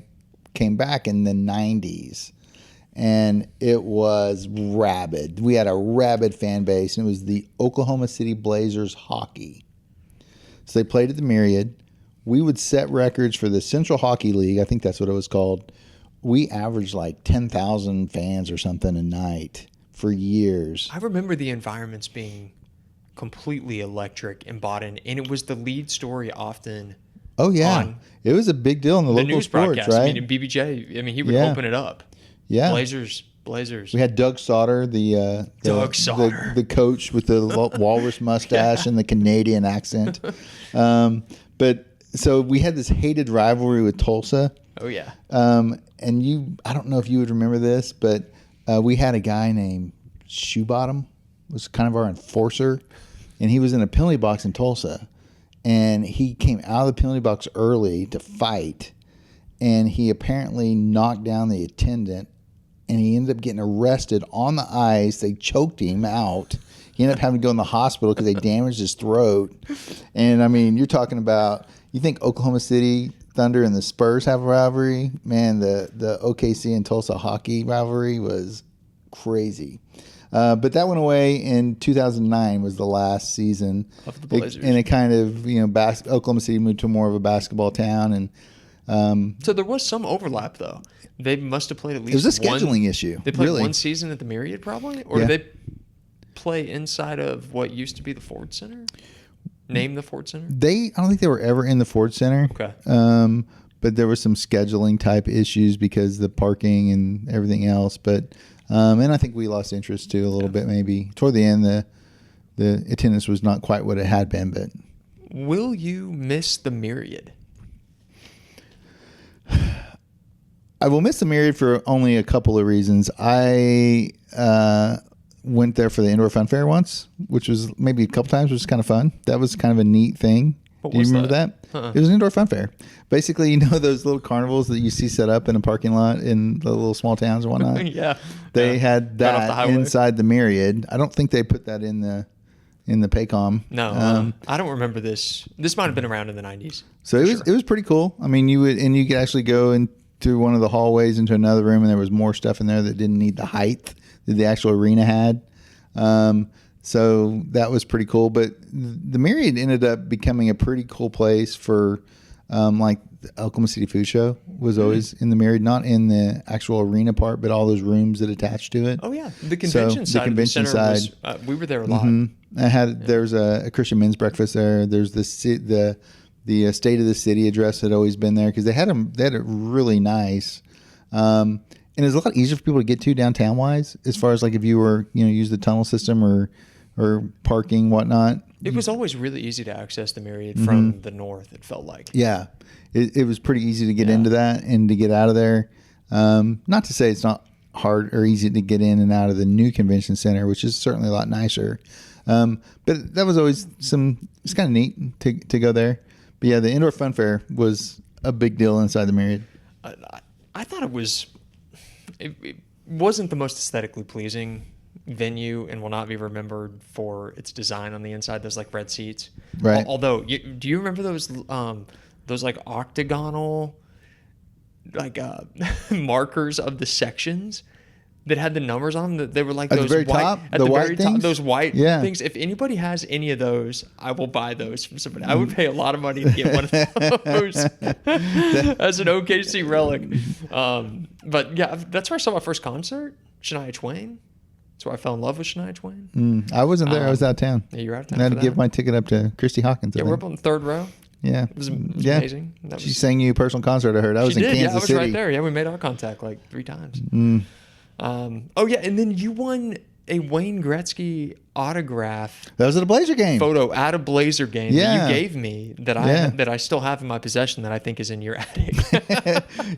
came back in the 90s. And it was rabid. We had a rabid fan base, and it was the Oklahoma City Blazers hockey. So they played at the Myriad. We would set records for the Central Hockey League. I think that's what it was called. We averaged like 10,000 fans or something a night for years. I remember the environments being completely electric and bought in, and it was the lead story often. Oh, yeah. It was a big deal in the local news sports, broadcast. right? BBJ, he would open it up. Yeah. Blazers. We had Doug Sauter, the coach with the walrus mustache and the Canadian accent. But so we had this hated rivalry with Tulsa. Oh, yeah. And I don't know if you would remember this, but we had a guy named Shoebottom, was kind of our enforcer, and he was in a penalty box in Tulsa. And he came out of the penalty box early to fight, and he apparently knocked down the attendant, and he ended up getting arrested on the ice. They choked him out. He ended up having to go in the hospital because they damaged his throat. And, I mean, you're talking about, you think Oklahoma City Thunder and the Spurs have a rivalry? Man, the OKC and Tulsa hockey rivalry was crazy. But that went away in 2009 was the last season. Of the Blazers. And it kind of, Oklahoma City moved to more of a basketball town. And So there was some overlap, though. They must have played at least It was a scheduling issue. They played really. one season at the Myriad, probably? Or did they play inside of what used to be the Ford Center? Name the Ford Center? I don't think they were ever in the Ford Center. Okay. But there was some scheduling type issues because the parking and everything else. But and I think we lost interest too a little bit. Maybe toward the end, the attendance was not quite what it had been. But will you miss the Myriad? I will miss the Myriad for only a couple of reasons. I went there for the Indoor Fun Fair once, which was maybe a couple times, which was kind of fun. That was kind of a neat thing. Do you remember that? Uh-uh. It was an indoor fun fair. Basically, those little carnivals that you see set up in a parking lot in the little small towns and whatnot? Yeah. They had that the inside the Myriad. I don't think they put that in the Paycom. No, I don't remember this. This might have been around in the 90s. So it was pretty cool. I mean, you could actually go into one of the hallways into another room, and there was more stuff in there that didn't need the height that the actual arena had. So that was pretty cool. But the Myriad ended up becoming a pretty cool place for like the Oklahoma City Food Show was always in the Myriad, not in the actual arena part, but all those rooms that attached to it. Oh, yeah. The convention side. The convention side. We were there a lot. Mm-hmm. There's a Christian men's breakfast there. There's the State of the City address had always been there because they had it really nice. And it was a lot easier for people to get to downtown wise, as far as like if you were, use the tunnel system or parking, whatnot. It was always really easy to access the Myriad from the north, it felt like. Yeah. It was pretty easy to get into that and to get out of there. Not to say it's not hard or easy to get in and out of the new convention center, which is certainly a lot nicer. But that was always it's kind of neat to go there. But yeah, the Indoor Fun Fair was a big deal inside the Myriad. I thought it wasn't the most aesthetically pleasing venue and will not be remembered for its design on the inside. Those like red seats, right? Although, do you remember those like octagonal like markers of the sections that had the numbers on them? That they were like at those the very white top, at the very things? top, those white things. If anybody has any of those, I will buy those from somebody. I would pay a lot of money to get one of those as an OKC relic. But yeah, that's where I saw my first concert, Shania Twain. That's where I fell in love with Shania Twain. I wasn't there. I was out of town. Yeah, you were out of town. And I had to give my ticket up to Christy Hawkins. Yeah, we're up on the third row. Yeah. It was amazing. She sang you a personal concert, I heard. I was in Kansas City. Yeah, I was right there. Yeah, we made eye contact like 3 times. Oh, yeah, and then you won a Wayne Gretzky autograph. That was at a Blazer game. Photo at a Blazer game that you gave me that I still have in my possession that I think is in your attic.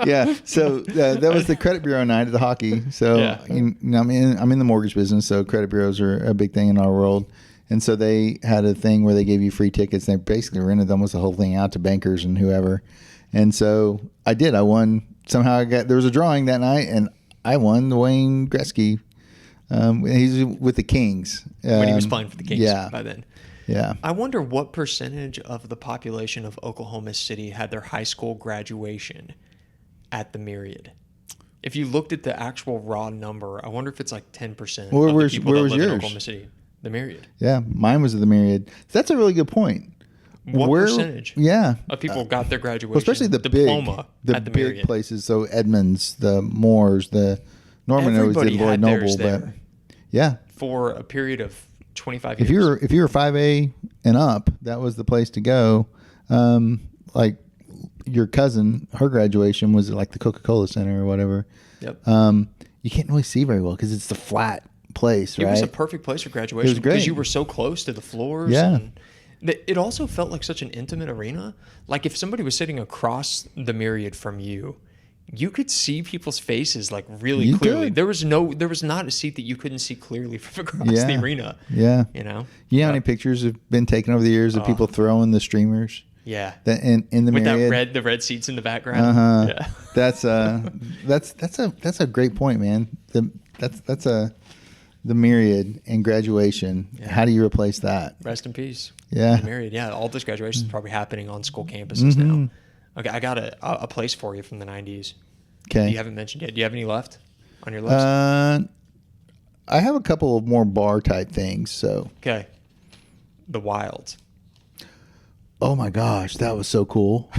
Yeah, so that was the credit bureau night at the hockey. So I'm in the mortgage business, so credit bureaus are a big thing in our world. And so they had a thing where they gave you free tickets. And they basically rented almost the whole thing out to bankers and whoever. And so I did. I won. Somehow there was a drawing that night, and I won the Wayne Gretzky. He's with the Kings. When he was playing for the Kings by then. Yeah. I wonder what percentage of the population of Oklahoma City had their high school graduation at the Myriad. If you looked at the actual raw number, I wonder if it's like 10% of the people that live in Oklahoma City. The Myriad. Yeah, mine was at the Myriad. That's a really good point. What percentage of people got their graduation especially the diploma at the big Myriad? Places, so Edmonds, the Moores, the Norman always did Lloyd Noble, but yeah. For a period of 25 years. If you were 5A and up, that was the place to go. Like your cousin, her graduation was at like the Coca-Cola Center or whatever. Yep. You can't really see very well because it's the flat place, right? It was a perfect place for graduation. It was great. Because you were so close to the floors. Yeah. And it also felt like such an intimate arena. Like if somebody was sitting across the Myriad from you, you could see people's faces like really clearly. Could. There was not a seat that you couldn't see clearly from across the arena. Yeah. You know? You know how many pictures have been taken over the years of people throwing the streamers? Yeah. In the with Myriad. the red seats in the background. Yeah. That's a great point, man. That's the Myriad and graduation. Yeah. How do you replace that? Rest in peace. Yeah. The Myriad. Yeah. All this graduation is probably happening on school campuses now. Okay. I got a place for you from the 90s. Okay. You haven't mentioned yet. Do you have any left on your list? I have a couple of more bar type things. So. Okay. The Wild. Oh my gosh. That was so cool.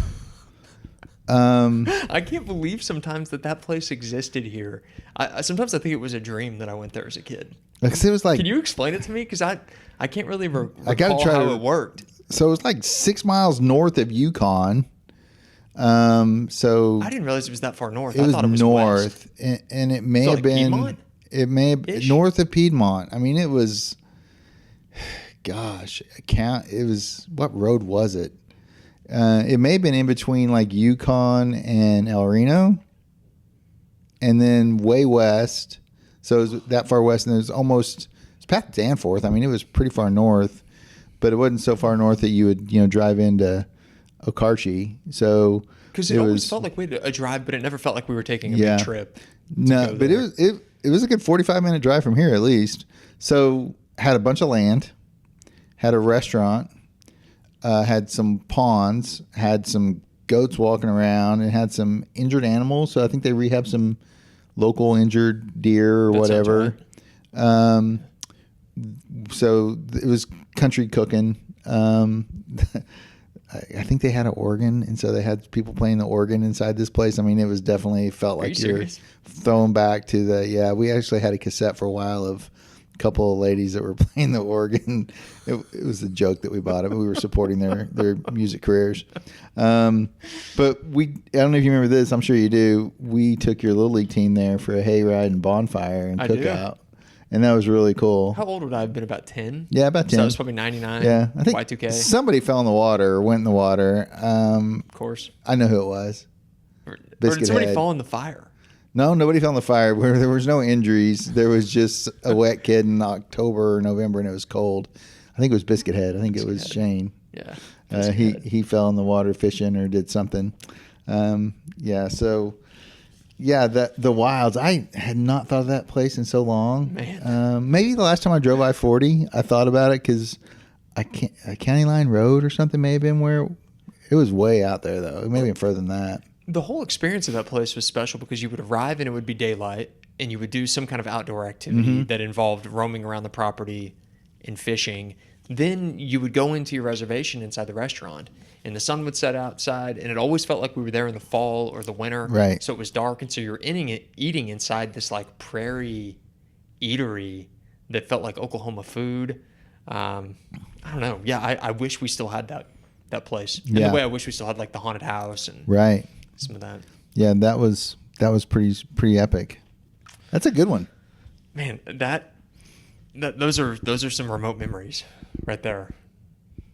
I can't believe sometimes that place existed here. Sometimes I think it was a dream that I went there as a kid. Because it was like, Can you explain it to me? Because I can't really I gotta recall try how to- it worked. so it was like 6 miles north of Yukon. So I didn't realize it was that far north. it I was thought it was north, west. and it may So, have like been Piedmont? it may have Ish? north of Piedmont. I mean, it was, gosh, I can't. It was, what road was it? It may have been in between like Yukon and El Reno, and then way west. So it was that far west, and it was almost, it's past Danforth. I mean, it was pretty far north, but it wasn't so far north that you would, drive into OKC. So Because it always felt like we had a drive, but it never felt like we were taking a Yeah. big trip. No, go but there. it was a good 45-minute drive from here at least. So had a bunch of land, had a restaurant, had some ponds, had some goats walking around, and had some injured animals. So I think they rehabbed some local injured deer or That sounds whatever. right. So it was country cooking. I think they had an organ, and so they had people playing the organ inside this place. I mean, it was definitely felt Are like you you're serious? thrown back to the, yeah, we actually had a cassette for a while of a couple of ladies that were playing the organ. It was a joke that we bought it, but we were supporting their music careers. But I don't know if you remember this, I'm sure you do. We took your Little League team there for a hayride and bonfire and I do. cookout. And that was really cool. How old would I have been? About 10? Yeah, about 10. So that was probably 99. Yeah, I think Y2K, somebody fell in the water or went in the water. of course. I know who it was. Or did Biscuit somebody Head. fall in the fire? No, nobody fell in the fire. Where there was no injuries. There was just a wet kid in October or November, and it was cold. I think it was Biscuit Head. I think it was Head. Shane. Yeah. He fell in the water fishing or did something. So yeah, the wilds. I had not thought of that place in so long. Man. Maybe the last time I drove I-40, I thought about it because County Line Road or something may have been where it was way out there though. It may have been further than that. The whole experience of that place was special because you would arrive and it would be daylight and you would do some kind of outdoor activity that involved roaming around the property and fishing. Then you would go into your reservation inside the restaurant and the sun would set outside and it always felt like we were there in the fall or the winter. Right. So it was dark and so you're eating inside this like prairie eatery that felt like Oklahoma food. I don't know. Yeah, I wish we still had that place. And Yeah. the way I wish we still had like the haunted house and Right. some of that. Yeah, that was pretty epic. That's a good one. Man, those are some remote memories right there.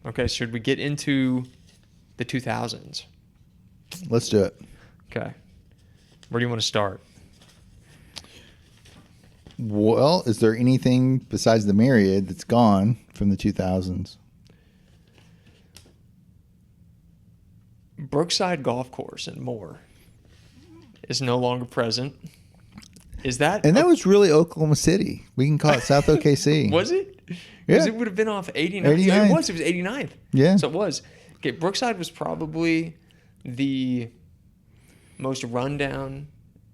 Okay, should we get into the 2000s? Let's do it. Okay. Where do you want to start? Well, is there anything besides the myriad that's gone from the 2000s? Brookside Golf Course and more is no longer present. Is that And that was really Oklahoma City. We can call it South OKC. was it? Yeah. Because it would have been off 89. Yeah, 89th. it was 89th. Yeah. So it was. Okay, Brookside was probably the most rundown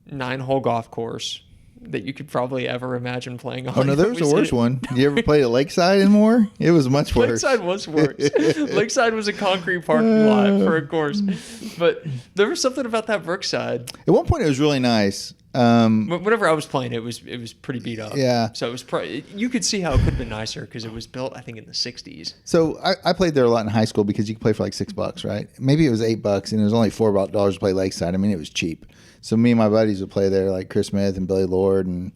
9-hole golf course that you could probably ever imagine playing on. Oh, no, there was We a said worse it- one. You ever played at Lakeside anymore? It was much worse. Lakeside was worse. Lakeside was a concrete parking lot for a course. But there was something about that Brookside. At one point, it was really nice. Whenever I was playing, it was pretty beat up. Yeah. So it was you could see how it could have been nicer because it was built, I think, in the 60s. So I played there a lot in high school because you could play for like $6, right? Maybe it was $8, and it was only $4 to play Lakeside. I mean, it was cheap. So me and my buddies would play there, like Chris Smith and Billy Lord and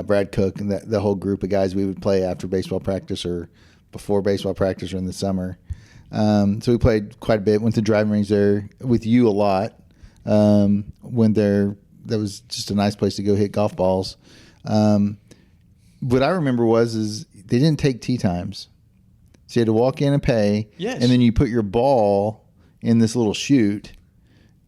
Brad Cook and the whole group of guys. We would play after baseball practice or before baseball practice or in the summer. So we played quite a bit. Went to driving range there with you a lot. Went there. That was just a nice place to go hit golf balls. What I remember is they didn't take tee times. So you had to walk in and pay. Yes. And then you put your ball in this little chute.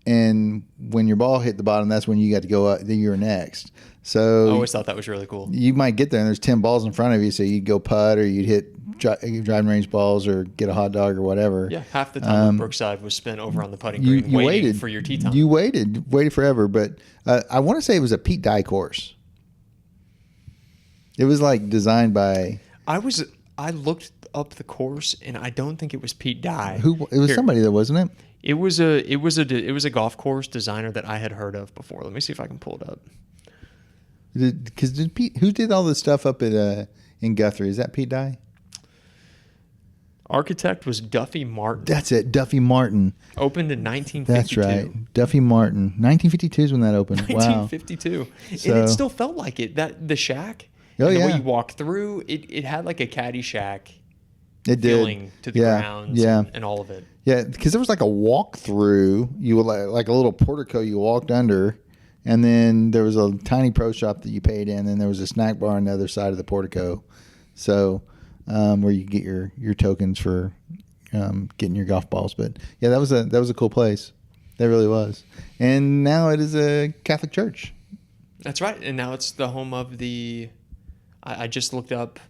And when your ball hit the bottom, that's when you got to go up. Then you're next. So I always thought that was really cool. you might get there and there's 10 balls in front of you. So you'd go putt or you'd hit driving range balls or get a hot dog or whatever. Yeah, half the time at Brookside was spent over on the putting green You waiting waited for your tee time. You waited forever. But I want to say it was a Pete Dye course. It was like designed by. I was I looked up the course, and I don't think it was Pete Dye. It was somebody there, wasn't it? It was a golf course designer that I had heard of before. Let me see if I can pull it up. Because who did all the stuff up at in Guthrie? Is that Pete Dye? Architect was Duffy Martin. That's it, Duffy Martin. Opened in 1952. That's right, Duffy Martin. 1952 is when that opened. 1952. Wow. So, and it still felt like it. The shack. Oh, the yeah. way you walk through, it had like a caddy shack. It feeling did. To the grounds. Yeah. And all of it. Yeah, because there was like a walk through. You were like a little portico you walked under, and then there was a tiny pro shop that you paid in, and there was a snack bar on the other side of the portico. So. Where you get your tokens for getting your golf balls. But yeah, that was a cool place. That really was. And now it is a Catholic church. That's right. And now it's the home of the. I just looked up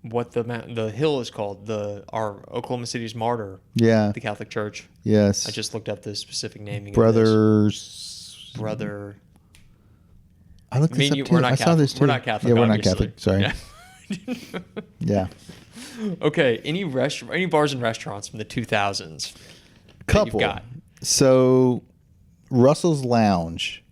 what the hill is called. Our Oklahoma City's martyr. Yeah. The Catholic Church. Yes. I just looked up the specific naming. Brothers. Brother. I looked this up too. I saw this too. We're not Catholic. Yeah, we're obviously. not Catholic. Sorry. Yeah. Yeah. Okay. Any bars and restaurants from the 2000s? Couple. You've got? So, Russell's Lounge.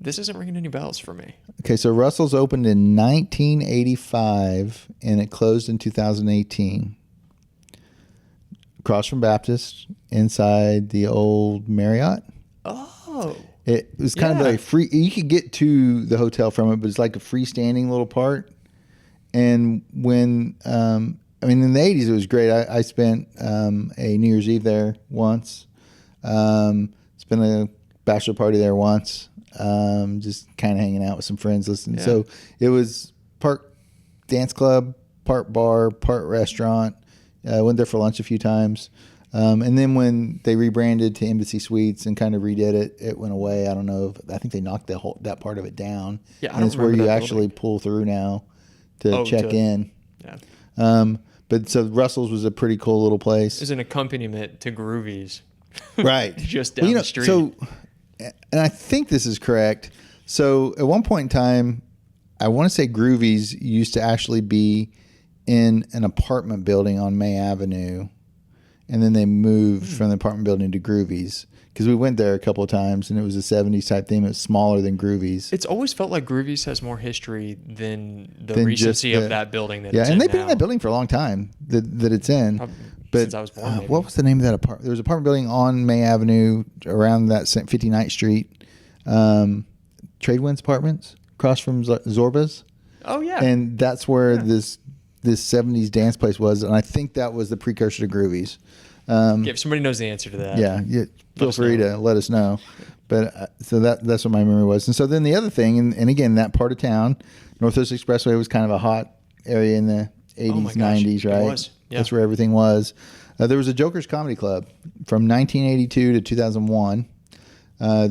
This isn't ringing any bells for me. Okay, so Russell's opened in 1985 and it closed in 2018. Across from Baptist, inside the old Marriott. Oh. It was kind of like free. You could get to the hotel from it, but it's like a freestanding little part. And when, in the 80s, it was great. I spent a New Year's Eve there once. Spent a bachelor party there once. Just kind of hanging out with some friends listening. Yeah. So it was part dance club, part bar, part restaurant. I went there for lunch a few times. And then when they rebranded to Embassy Suites and kind of redid it, it went away. I don't know. I think they knocked that part of it down. Yeah, and it's where you actually pull through now to check in. Yeah. But so Russell's was a pretty cool little place. It's an accompaniment to Groovy's. Right. Just down the street. So, and I think this is correct. So at one point in time, I want to say Groovy's used to actually be in an apartment building on May Avenue. And then they moved from the apartment building to Groovy's because we went there a couple of times and it was a 70s type theme. It was smaller than Groovy's. It's always felt like Groovy's has more history than the recency of that building. And they've been in that building for a long time that it's in. But since I was born, what was the name of that apartment? There was an apartment building on May Avenue around that 59th Street. Tradewinds Apartments across from Zorba's. Oh, yeah. And that's where this 70s dance place was. And I think that was the precursor to Groovy's. If somebody knows the answer to that. Yeah, feel free to let us know. But so that's what my memory was. And so then the other thing, and again, that part of town, Northwest Expressway was kind of a hot area in the 80s, 90s, right? It was. Yeah. That's where everything was. There was a Joker's Comedy Club from 1982 to 2001.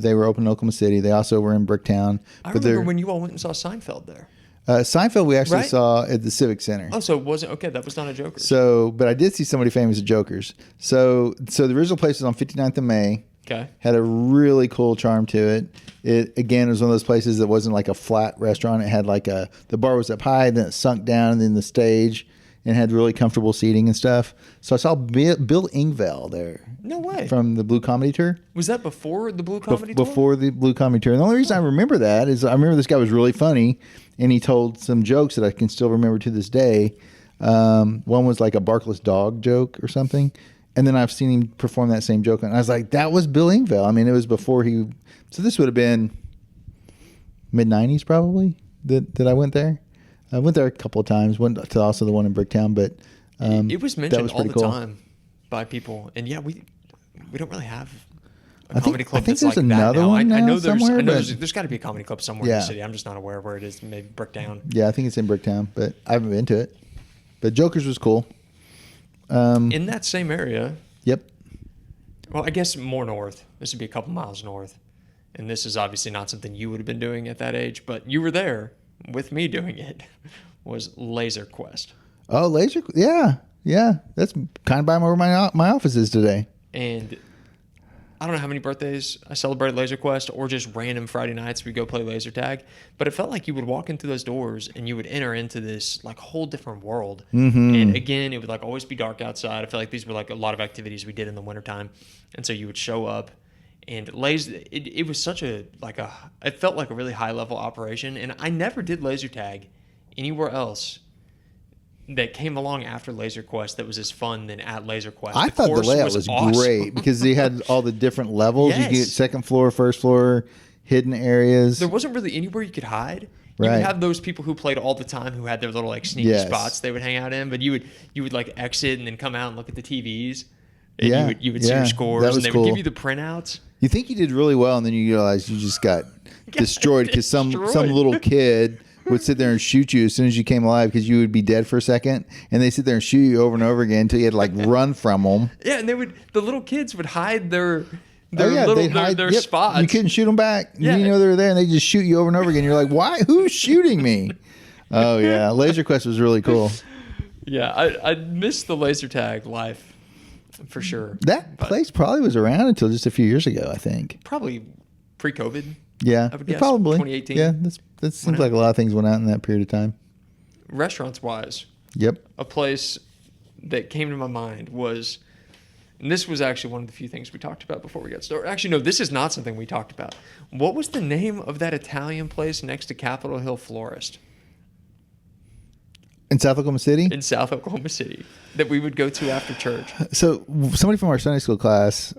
They were open in Oklahoma City. They also were in Bricktown. I remember when you all went and saw Seinfeld there. Seinfeld we actually saw at the Civic Center. Oh, so it wasn't okay. That was not a Joker's. So, but I did see somebody famous at Joker's. So the original place was on 59th of May. Okay. Had a really cool charm to it. It again was one of those places that wasn't like a flat restaurant. It had like the bar was up high, then it sunk down, and then the stage, and had really comfortable seating and stuff. So I saw Bill Engvall there. No way. From the Blue Comedy Tour. Was that before the Blue Comedy Tour? Before the Blue Comedy Tour. And the only reason I remember that is I remember this guy was really funny, and he told some jokes that I can still remember to this day. One was like a barkless dog joke or something. And then I've seen him perform that same joke. And I was like, that was Bill Engvall. I mean, it was before he... So this would have been mid-90s probably that I went there. I went there a couple of times. Went to also the one in Bricktown. But it was mentioned all the time by people. And yeah, we don't really have a comedy club that's like that now. I know there's got to be a comedy club somewhere in the city. I'm just not aware of where it is. Maybe Bricktown. Yeah, I think it's in Bricktown. But I haven't been to it. But Joker's was cool. In that same area. Yep. Well, I guess more north. This would be a couple miles north. And this is obviously not something you would have been doing at that age, but you were there with me doing it, was Laserquest. Oh, yeah. That's kind of by where my office is today. And don't know how many birthdays I celebrated Laserquest or just random Friday nights we go play laser tag, but it felt like you would walk into those doors and you would enter into this like whole different world. And again, it would like always be dark outside. I feel like these were like a lot of activities we did in the wintertime. And so you would show up and it was such it felt like a really high level operation. And I never did laser tag anywhere else that came along after Laserquest that was as fun than at Laserquest. I thought the layout was awesome. great because they had all the different levels. Yes. You could get second floor, first floor, hidden areas. There wasn't really anywhere you could hide. Right. You would have those people who played all the time who had their little like sneaky Yes. spots they would hang out in, but you would like exit and then come out and look at the TVs. And Yeah. you would see Yeah. your scores That was and they cool. would give you the printouts. You think you did really well, and then you realize you just got destroyed because some destroyed. little kid would sit there and shoot you as soon as you came alive because you would be dead for a second, and they sit there and shoot you over and over again until you had to like run from them. Yeah, and the little kids would hide their they'd hide- their yep, spots. You couldn't shoot them back. Yeah. You didn't know they were there, and they just shoot you over and over again. You're like, why? Who's shooting me? Oh yeah, Laserquest was really cool. Yeah, I miss the laser tag life for sure. That place probably was around until just a few years ago, I think. Probably pre-COVID. Yeah, I would guess, probably 2018. Yeah, that seems like a lot of things went out in that period of time. Restaurants wise, Yep. a place that came to my mind was, and this was actually one of the few things we talked about before we got started. Actually, no, this is not something we talked about. What was the name of that Italian place next to Capitol Hill Florist In South Oklahoma City? in South Oklahoma City that we would go to after church? So somebody from our Sunday school class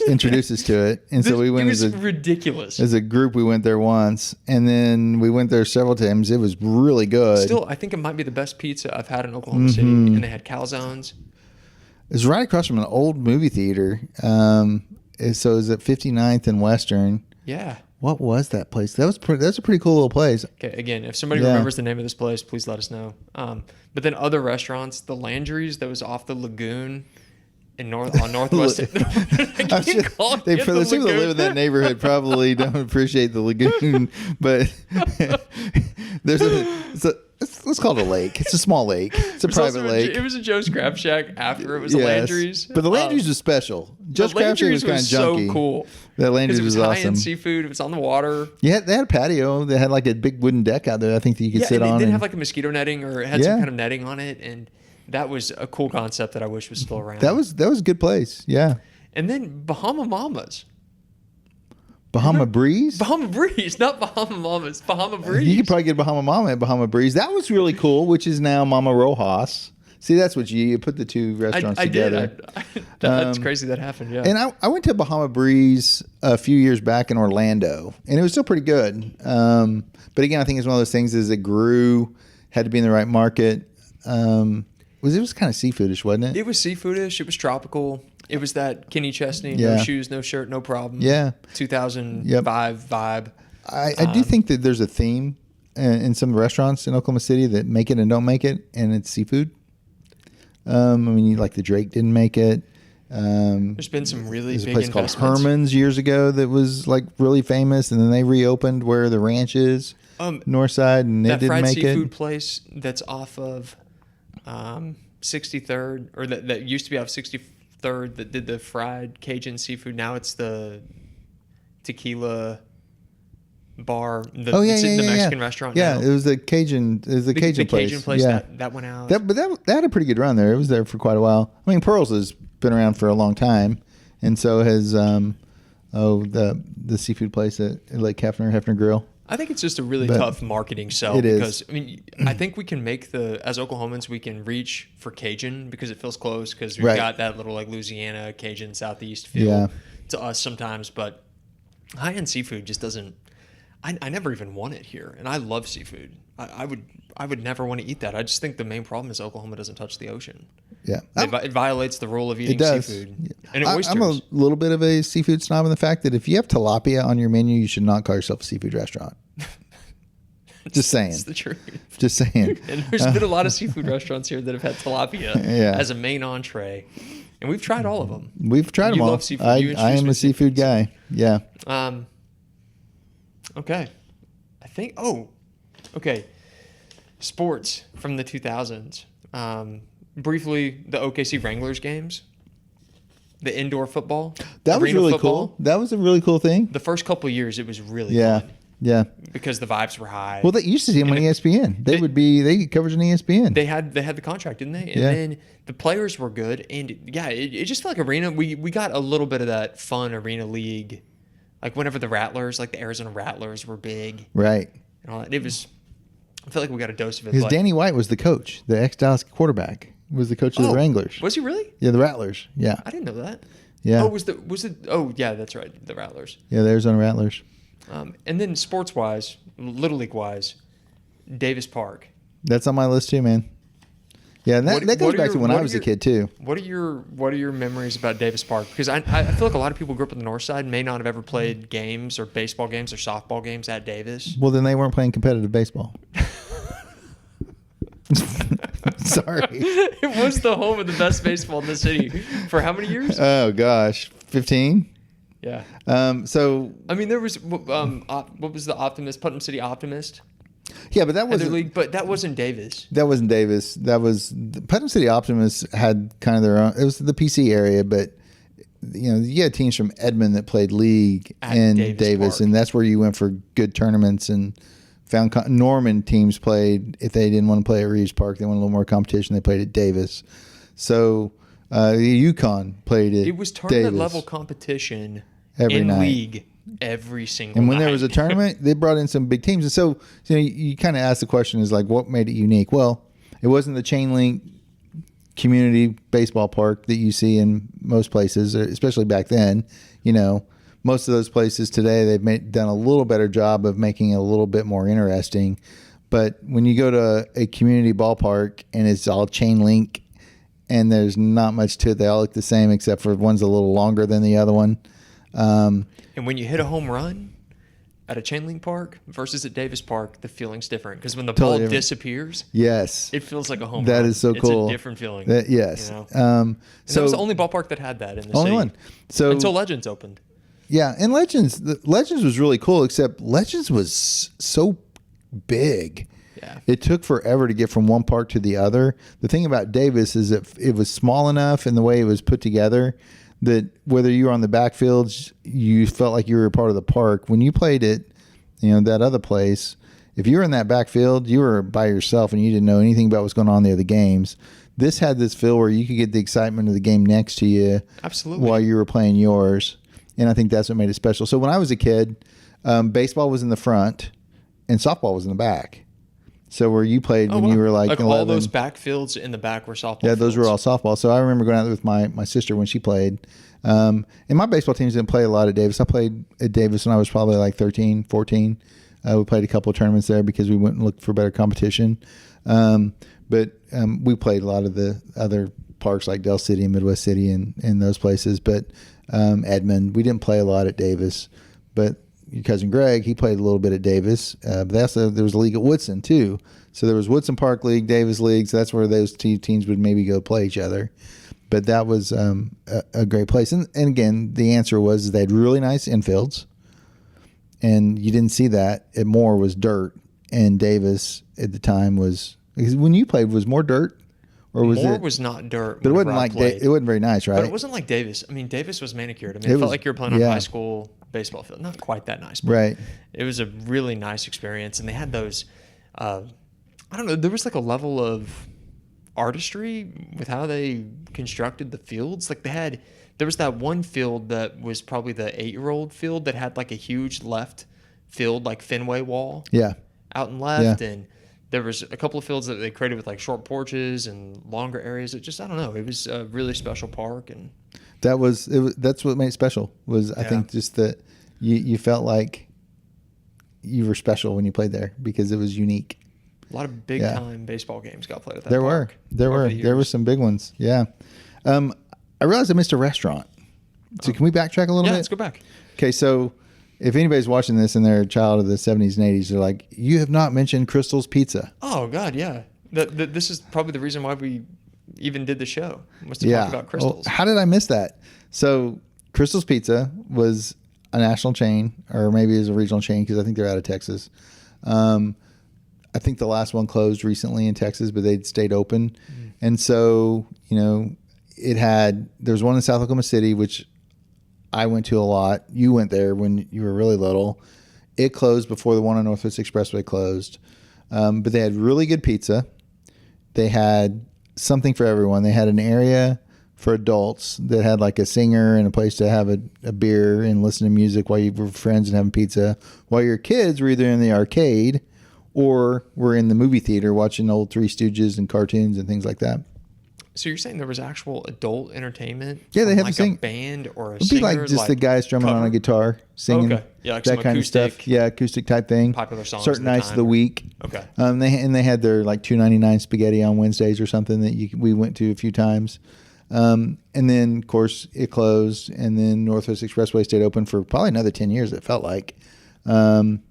introduced us to it, and so we went It was as ridiculous. a group. We went there once, and then we went there several times. It was really good. Still, I think it might be the best pizza I've had in Oklahoma City, Mm-hmm. and they had calzones. It's right across from an old movie theater. So it was at 59th and Western. Yeah. What was that place? That's a pretty cool little place. Okay, again, if somebody Yeah. remembers the name of this place, please let us know. But then other restaurants, the Landry's that was off the lagoon in Northwest. I'm sure those people that live in that neighborhood probably don't appreciate the lagoon, but let's call it a lake. It's a small lake. It's a private lake. It was a Joe's Crab Shack after it was a Yes. Landry's. But the Landry's was special. Joe's the Crab Shack was Landry's kind of was junky. so cool. That Landry's It was was high-end awesome. seafood. It was on the water. Yeah, they had a patio. They had like a big wooden deck out there. I think that you could sit and on. it did and- have like a mosquito netting, or it had some Yeah. kind of netting on it, and that was a cool concept that I wish was still around. that was a good place. Yeah, and then Bahama Mamas. Bahama Breeze. Bahama Breeze, not Bahama Mamas. Bahama Breeze. You could probably get Bahama Mama at Bahama Breeze. That was really cool, which is now Mama Rojas. See, that's what you put the two restaurants I together. did. That's crazy that happened. Yeah. And I went to Bahama Breeze a few years back in Orlando, and it was still pretty good. But again, I think it's one of those things as it grew, had to be in the right market. It was kind of seafoodish, wasn't it? It was seafoodish. It was tropical. It was that Kenny Chesney, Yeah. no shoes, no shirt, no problem. Yeah. 2005 vibe. I do think that there's a theme in some restaurants in Oklahoma City that make it and don't make it, and it's seafood. I mean, like the Drake didn't make it. There's been some really There's a big place called investments. Herman's years ago that was like really famous, and then they reopened where the ranch is, north side, and it That didn't fried make seafood it. place that's off of 63rd, or that used to be off 63rd, that did the fried Cajun seafood. Now it's the tequila bar. The Mexican restaurant. Yeah, now. it was the Cajun. It was the Cajun place. Cajun place Yeah, that went out. that had a pretty good run there. It was there for quite a while. I mean, Pearls has been around for a long time, and so has the seafood place at Lake Hefner Grill. I think it's just a really But tough marketing sell it is. because I mean I think we can make as Oklahomans we can reach for Cajun because it feels close because we've Right. got that little like Louisiana Cajun Southeast feel Yeah. to us sometimes, but high end seafood just doesn't. I never even want it here, and I love seafood. I would never want to eat that. I just think the main problem is Oklahoma doesn't touch the ocean. Yeah, It violates the rule of eating does. seafood and I'm oysters. a little bit of a seafood snob in the fact that if you have tilapia on your menu, you should not call yourself a seafood restaurant. Just saying. It's the truth. Just saying. And there's been a lot of seafood restaurants here that have had tilapia Yeah. as a main entree, and we've tried all of them. We've tried them You all. love seafood. I You am introduced me a to seafood guy. Yeah. Okay. I think. Oh, okay. Sports from the 2000s. Briefly, the OKC Wranglers games. the indoor football. That was arena really football. cool. That was a really cool thing. The first couple of years, it was really Yeah. fun Yeah. because the vibes were high. Well, they used to see them on ESPN. They get coverage on ESPN. They had the contract, didn't they? And then the players were good, and it just felt like arena. We got a little bit of that fun arena league, like whenever the Rattlers, like the Arizona Rattlers, were big, Right. and all that. It was. I feel like we got a dose of it. Because But, Danny White was the coach. The ex-Dallas quarterback was the coach of the Wranglers. Was he really? Yeah, the Rattlers. Yeah. I didn't know that. Yeah. Oh, was it? Oh, yeah, that's right. The Rattlers. Yeah, the Arizona Rattlers. And then sports wise, Little League wise, Davis Park. That's on my list too, man. Yeah, and that goes back to when I was a kid too. What are your memories about Davis Park? Because I feel like a lot of people grew up on the north side may not have ever played games or baseball games or softball games at Davis. Well, then they weren't playing competitive baseball. Sorry. It was the home of the best baseball in the city for how many years? Oh gosh, 15. Yeah. So I mean, there was what was the Optimist, Putnam City Optimist? yeah, but that Other wasn't league, but that wasn't Davis. that wasn't Davis. That was Putnam City Optimists had kind of their own. It was the PC area, but you had teams from Edmond that played league At in Davis Davis, Park. and that's where you went for good tournaments and found Norman teams played. If they didn't want to play at Reeves Park, they wanted a little more competition. They played at Davis. So the Yukon played at It was tournament Davis level competition every in night. league every single And when night. there was a tournament, they brought in some big teams. And so you kind of ask the question is like, what made it unique? Well, it wasn't the chain link community baseball park that you see in most places, especially back then. Most of those places today, they've done a little better job of making it a little bit more interesting. But when you go to a community ballpark and it's all chain link and there's not much to it, they all look the same except for one's a little longer than the other one. And when you hit a home run at a chain link park versus at Davis Park, the feeling's different because when the Totally ball different. disappears, Yes. it feels like a home That run. is so cool. It's a different feeling. Yes. And So that was the only ballpark that had that in the only city. one. So Until Legends opened. yeah, and Legends was really cool, except Legends was so big. Yeah. It took forever to get from one park to the other. The thing about Davis is that it was small enough and the way it was put together that whether you were on the backfields, you felt like you were a part of the park. When you played at, that other place, if you were in that backfield, you were by yourself and you didn't know anything about what's going on there, the games. This had this feel where you could get the excitement of the game next to you. Absolutely. While you were playing yours. And I think that's what made it special. So when I was a kid, baseball was in the front and softball was in the back. So where you played when you were like 11. All those backfields in the back were softball. Yeah, those were all softball. So I remember going out there with my sister when she played. And my baseball teams didn't play a lot at Davis. I played at Davis when I was probably like 13, 14. We played a couple of tournaments there because we went and looked for better competition. But we played a lot of the other parks like Del City and Midwest City and those places. But Edmond, we didn't play a lot at Davis. But your cousin Greg, he played a little bit at Davis. But there was a league at Woodson too. So there was Woodson Park League, Davis League. So that's where those two teams would maybe go play each other. But that was a great place. And again, the answer was they had really nice infields. And you didn't see that. At Moore was dirt. And Davis at the time was, because when you played, was more dirt? Or was Moore it? was not dirt. But it wasn't like it wasn't very nice, right? But it wasn't like Davis. I mean, Davis was manicured. I mean, It it felt was- like you were playing on a yeah. high school baseball field. Not quite that nice, but Right. it was a really nice experience. And they had those, I don't know, there was like a level of artistry with how they constructed the fields. Like there was that one field that was probably the 8-year-old field that had like a huge left field, like Fenway wall Yeah. out and left. Yeah. And there was a couple of fields that they created with like short porches and longer areas. It just, I don't know. It was a really special park. And That's what made it special was I Yeah. think just that you felt like you were special when you played there because it was unique. a lot of big time baseball games got played at that There park. there over were the there were years. some big ones. Yeah. I realized I missed a restaurant. So can we backtrack a little Yeah, bit? let's go back. Okay, so if anybody's watching this and they're a child of the 70s and 80s, they're like, you have not mentioned Crystal's Pizza. Oh God, yeah. This is probably the reason why we even did the show, was to Yeah. talk about crystals. Well, how did I miss that? So Crystal's Pizza was a national chain, or maybe it was a regional chain because I think they're out of Texas. I think the last one closed recently in Texas, but they'd stayed open. And so, there was one in South Oklahoma City, which I went to a lot. You went there when you were really little. It closed before the one on Northwest Expressway closed. But they had really good pizza. They had something for everyone. They had an area for adults that had like a singer and a place to have a beer and listen to music while you were friends and having pizza, while your kids were either in the arcade or were in the movie theater watching old Three Stooges and cartoons and things like that. So you're saying there was actual adult entertainment? Yeah, they have like a band or a It'd singer? be like just the guys drumming on a guitar, singing, Okay. Yeah, like that some kind acoustic, of stuff. Yeah, acoustic type thing. popular songs Certain at the nights of time. the week. Okay. They had their like $2.99 spaghetti on Wednesdays or something that we went to a few times. And then of course it closed, and then Northwest Expressway stayed open for probably another 10 years. It felt like, and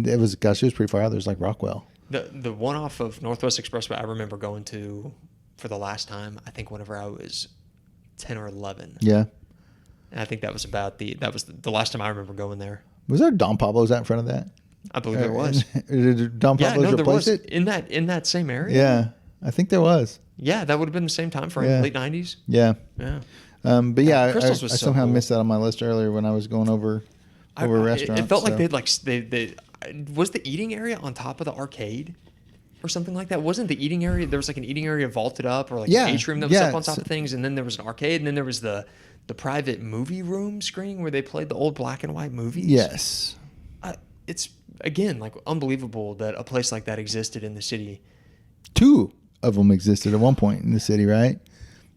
it was pretty far out. There's like Rockwell. The one off of Northwest Expressway I remember going to for the last time, I think whenever I was 10 or 11. Yeah. And I think that was the last time I remember going there. Was there Don Pablo's out in front of that? I believe there was. Did Don Pablo's replace it? In that same area. Yeah, I think there was. Yeah, that would have been the same time frame, Yeah. late 90s. Yeah. Yeah. But yeah, I Crystals was so somehow cool. missed that on my list earlier when I was going over restaurants. It felt like they was the eating area on top of the arcade or something like that. Wasn't the eating area, there was like an eating area vaulted up, or like an atrium that was up on top of things, and then there was an arcade, and then there was the private movie room screen where they played the old black and white movies. Yes. It's again like unbelievable that a place like that existed in the city. 2 of them existed at one point in the city, right?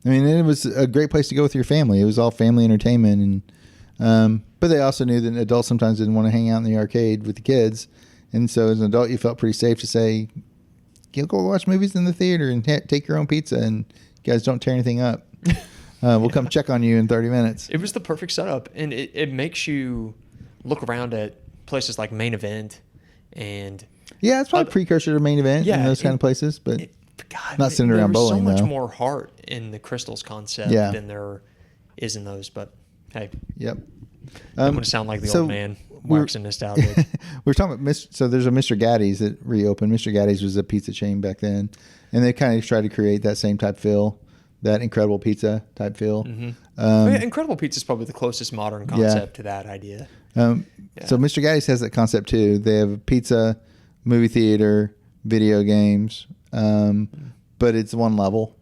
I mean, it was a great place to go with your family. It was all family entertainment, and but they also knew that adults sometimes didn't want to hang out in the arcade with the kids, and so as an adult, you felt pretty safe to say, "You'll go watch movies in the theater and take your own pizza, and guys, don't tear anything up. We'll come check on you in 30 minutes." It was the perfect setup, and it makes you look around at places like Main Event, and yeah, it's probably precursor to Main Event and those kind of places, but not sitting around bowling. There's so much though. more heart in the Crystals concept than there is in those. But hey, yep. I don't want to sound like the old man. Mark's and nostalgic. We're talking about so there's a Mr. Gaddy's that reopened. Mr. Gaddy's was a pizza chain back then, and they kind of tried to create that same type feel, that Incredible Pizza type feel. Mm-hmm. Incredible Pizza is probably the closest modern concept to that idea. So Mr. Gaddy's has that concept too. They have a pizza, movie theater, video games, but it's one level.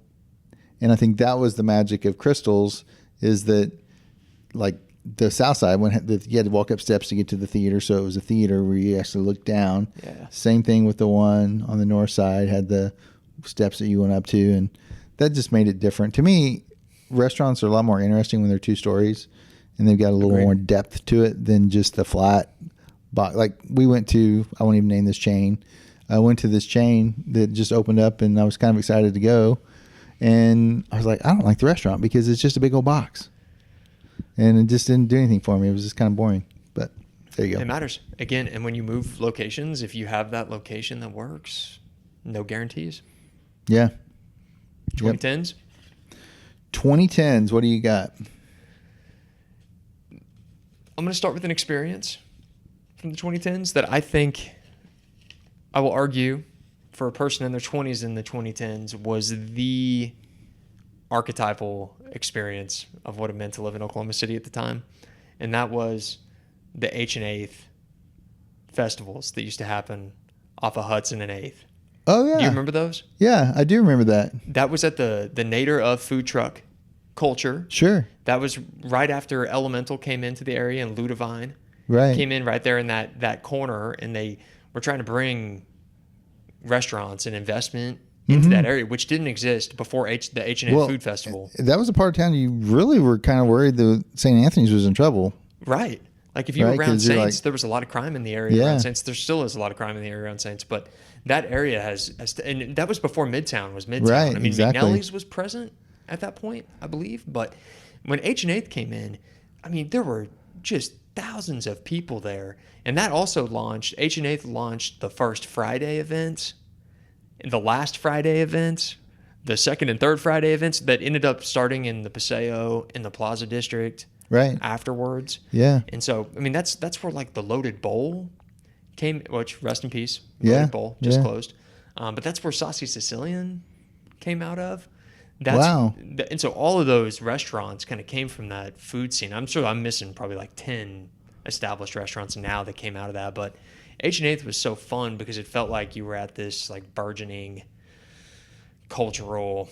And I think that was the magic of Crystals, is that like the south side, you had to walk up steps to get to the theater. So it was a theater where you actually looked down. Yeah. Same thing with the one on the north side, had the steps that you went up to. And that just made it different. To me, restaurants are a lot more interesting when they're 2 stories and they've got a little more depth to it than just the flat box. Like we went to, I won't even name this chain. I went to this chain that just opened up, and I was kind of excited to go. And I was like, I don't like the restaurant because it's just a big old box. And it just didn't do anything for me. It was just kind of boring. But there you go. It matters. Again, and when you move locations, if you have that location that works, no guarantees. Yeah. 2010s? 2010s, what do you got? I'm going to start with an experience from the 2010s that I think, I will argue, for a person in their 20s in the 2010s was the archetypal experience of what it meant to live in Oklahoma City at the time. And that was the H and 8th festivals that used to happen off of Hudson and 8th. Oh, yeah. Do you remember those? Yeah, I do remember that. That was at the nadir of food truck culture. Sure. That was right after Elemental came into the area, and Ludivine came in right there in that corner, and they were trying to bring restaurants and investment into that area, which didn't exist before the H&A Food Festival. That was a part of town you really were kind of worried that St. Anthony's was in trouble. Right. Like if you were around Saints, there was a lot of crime in the area around Saints. There still is a lot of crime in the area around Saints, but that area and that was before Midtown was Midtown. Right, I mean, McNally's was present at that point, I believe, but when H&A came in, I mean, there were just thousands of people there, and that also launched, H&A launched the first Friday events, the last Friday events, the second and third Friday events that ended up starting in the Paseo, in the Plaza District, afterwards. Yeah. And so, I mean, that's where like the Loaded Bowl came, which rest in peace, Yeah. Loaded Bowl just closed. But that's where Saucy Sicilian came out of. Wow. And so all of those restaurants kind of came from that food scene. I'm sure I'm missing probably like 10 established restaurants now that came out of that. But H&H was so fun because it felt like you were at this like burgeoning cultural,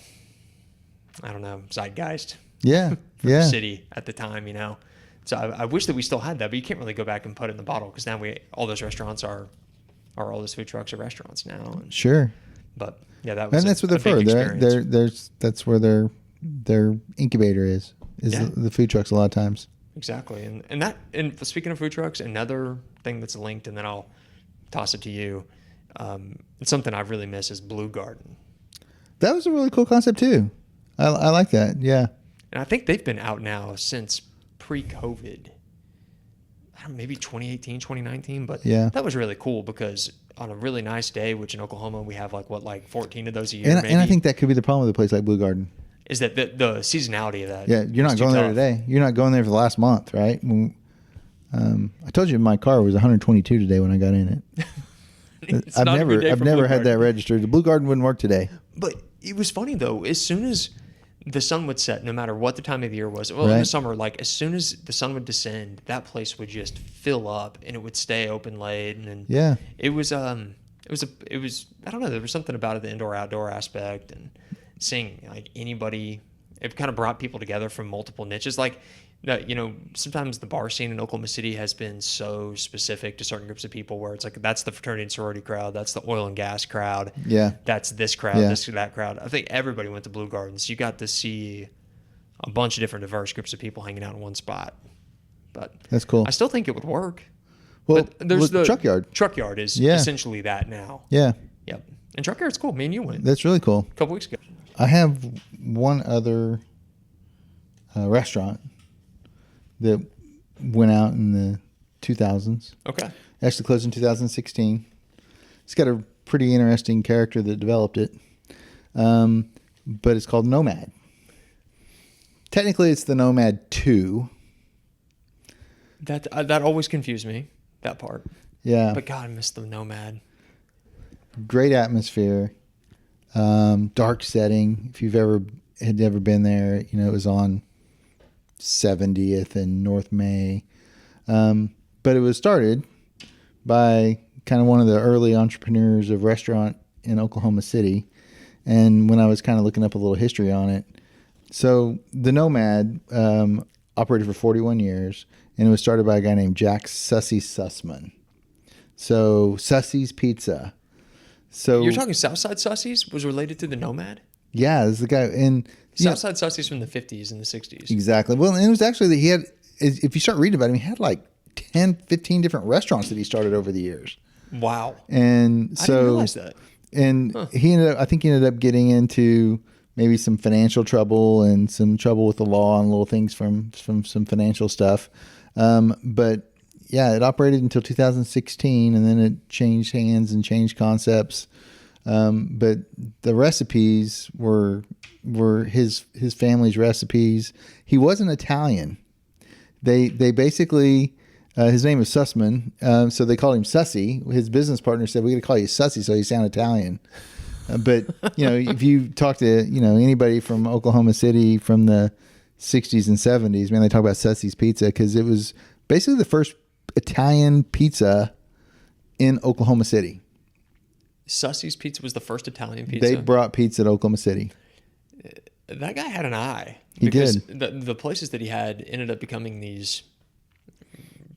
I don't know, zeitgeist Yeah. for Yeah. the city at the time, So I wish that we still had that, but you can't really go back and put it in the bottle because now all those restaurants are all those food trucks are restaurants now. Sure. But yeah, that was And that's what they're for. That's where their incubator is the food trucks a lot of times. Exactly. And speaking of food trucks, another thing that's linked, and then I'll toss it to you. It's something I really miss is Blue Garden. That was a really cool concept too. I like that. Yeah. And I think they've been out now since pre-COVID. I don't know, maybe 2018, 2019, but yeah, that was really cool because on a really nice day, which in Oklahoma we have like 14 of those a year. And I think that could be the problem with a place like Blue Garden. Is that the seasonality of that? Yeah, you're not going there today. You're not going there for the last month, right? I told you my car was 122 today when I got in it. I've never had that registered. The Blue Garden wouldn't work today. But it was funny though. As soon as the sun would set, no matter what the time of the year was, well, right. In the summer, like as soon as the sun would descend, that place would just fill up and it would stay open late. And yeah, it was I don't know. There was something about it, the indoor outdoor aspect, and seeing like anybody. It kind of brought people together from multiple niches. Like, sometimes the bar scene in Oklahoma City has been so specific to certain groups of people where it's like, that's the fraternity and sorority crowd. That's the oil and gas crowd. Yeah. That's this crowd, this that crowd. I think everybody went to Blue Gardens. You got to see a bunch of different diverse groups of people hanging out in one spot. But that's cool. I still think it would work. Well, there's the Truck Yard. Truck Yard is essentially that now. Yeah. Yep. And Truck Yard's cool. Me and you went. That's really cool. A couple weeks ago. I have one other restaurant that went out in the 2000s. Okay. Actually closed in 2016. It's got a pretty interesting character that developed it. But it's called Nomad. Technically, it's the Nomad 2. That always confused me, that part. Yeah. But God, I miss the Nomad. Great atmosphere. Dark setting. If you've ever been there, it was on 70th and North May. But it was started by kind of one of the early entrepreneurs of restaurant in Oklahoma City. And when I was kind of looking up a little history on it, so the Nomad operated for 41 years, and it was started by a guy named Jack Sussy Sussman. So Sussy's Pizza. So you're talking Southside Sussy's was related to the Nomad? Yeah, this is the guy in Southside Sussy's from the 50s and the 60s. Exactly. Well, and it was actually that he had, if you start reading about him, he had like 10, 15 different restaurants that he started over the years. Wow. And so I didn't realize that. And he ended up getting into maybe some financial trouble and some trouble with the law and little things from some financial stuff. But yeah, it operated until 2016, and then it changed hands and changed concepts. But the recipes were his family's recipes. He wasn't Italian. They basically, his name is Sussman, so they called him Sussy. His business partner said, "We got to call you Sussy so you sound Italian." But if you talk to anybody from Oklahoma City from the 60s and 70s, man, they talk about Sussy's Pizza because it was basically the first Italian pizza in Oklahoma City. Sussy's Pizza was the first Italian pizza? They brought pizza to Oklahoma City. That guy had an eye. He did. The places that he had ended up becoming these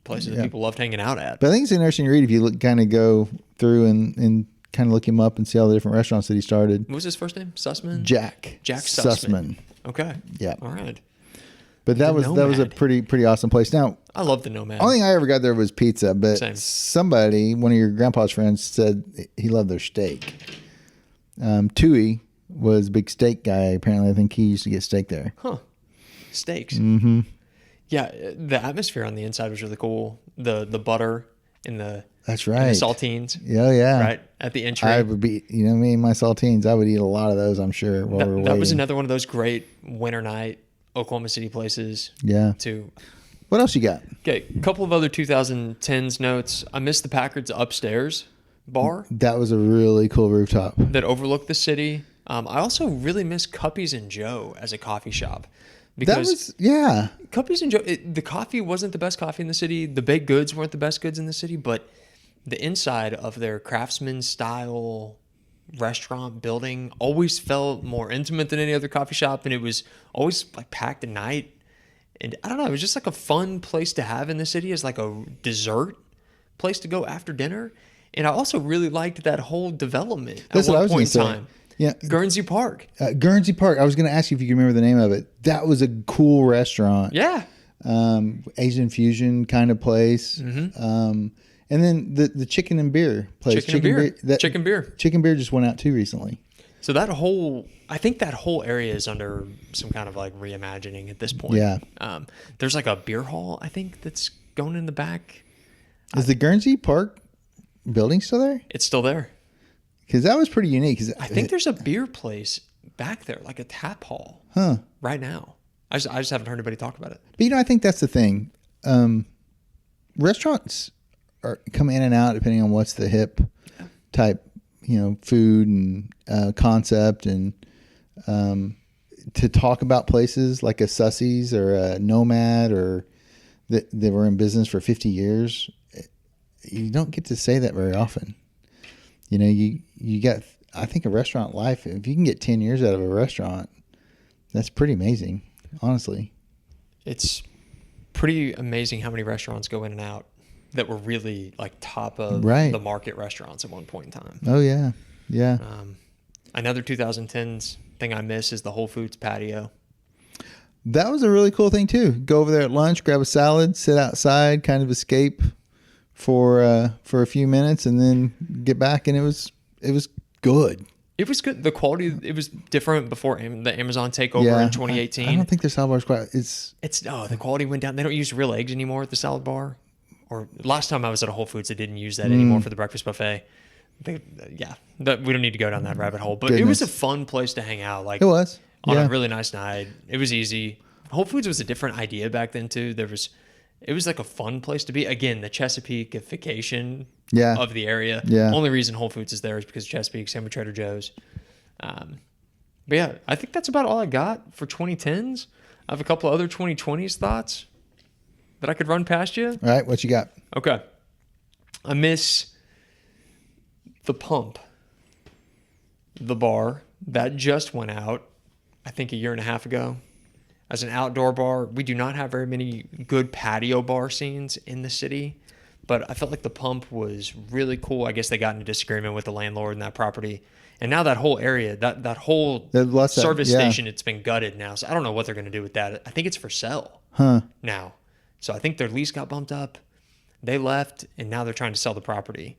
places that people loved hanging out at. But I think it's interesting to read if you kind of go through and kind of look him up and see all the different restaurants that he started. What was his first name? Sussman? Jack Sussman. Okay. Yeah. All right. But that was a pretty awesome place. Now, I love the Nomad. Only thing I ever got there was pizza, but Same. Somebody, one of your grandpa's friends, said he loved their steak. Tui was a big steak guy. Apparently, I think he used to get steak there. Huh. Steaks. Mm-hmm. Yeah, the atmosphere on the inside was really cool. The butter and the that's right. And the saltines. Yeah. Right at the entry. I would be, me and my saltines. I would eat a lot of those. I'm sure. That was another one of those great winter night Oklahoma City places. Yeah. What else you got? Okay, a couple of other 2010s notes. I missed the Packard's upstairs bar. That was a really cool rooftop that overlooked the city. I also really miss Cuppy's and Joe as a coffee shop. That was, yeah. Cuppy's and Joe, the coffee wasn't the best coffee in the city. The baked goods weren't the best goods in the city, but the inside of their craftsman style restaurant building always felt more intimate than any other coffee shop, and it was always like packed at night. And I don't know, it was just like a fun place to have in the city as like a dessert place to go after dinner. And I also really liked that whole development at one point in time. Yeah, Guernsey Park. Guernsey Park. I was going to ask you if you can remember the name of it. That was a cool restaurant. Yeah. Asian fusion kind of place. And then the chicken and beer place. Chicken beer. Chicken beer just went out too recently. So I think that whole area is under some kind of like reimagining at this point. Yeah. There's like a beer hall, I think, that's going in the back. Is the Guernsey Park building still there? It's still there. Because that was pretty unique. I think there's a beer place back there, like a tap hall. Right now. I just haven't heard anybody talk about it. But I think that's the thing. Restaurants come in and out depending on what's the hip type, food and concept, and to talk about places like a Sussy's or a Nomad or that were in business for 50 years. You don't get to say that very often. You got, I think, a restaurant life. If you can get 10 years out of a restaurant, that's pretty amazing, honestly. It's pretty amazing how many restaurants go in and out that were really like top of the market restaurants at one point in time. Oh, yeah. Yeah. Another 2010s thing I miss is the Whole Foods patio. That was a really cool thing, too. Go over there at lunch, grab a salad, sit outside, kind of escape for a few minutes, and then get back, and it was good. It was good. The quality, it was different before the Amazon takeover in 2018. I don't think their salad bar is quite. The quality went down. They don't use real eggs anymore at the salad bar. Or last time I was at a Whole Foods, they didn't use that anymore for the breakfast buffet. We don't need to go down that rabbit hole. But It was a fun place to hang out. Like, it was on a really nice night. It was easy. Whole Foods was a different idea back then too. It was like a fun place to be. Again, the Chesapeakeification of the area. Yeah. Only reason Whole Foods is there is because Chesapeake, same with Trader Joe's. But yeah, I think that's about all I got for 2010s. I have a couple other 2020s thoughts that I could run past you. All right, what you got? Okay. I miss the Pump, the bar that just went out, I think a year and a half ago. As an outdoor bar, we do not have very many good patio bar scenes in the city, but I felt like the Pump was really cool. I guess they got into disagreement with the landlord in that property. And now that whole area, that whole service station, it's been gutted now. So I don't know what they're going to do with that. I think it's for sale now. So I think their lease got bumped up. They left, and now they're trying to sell the property.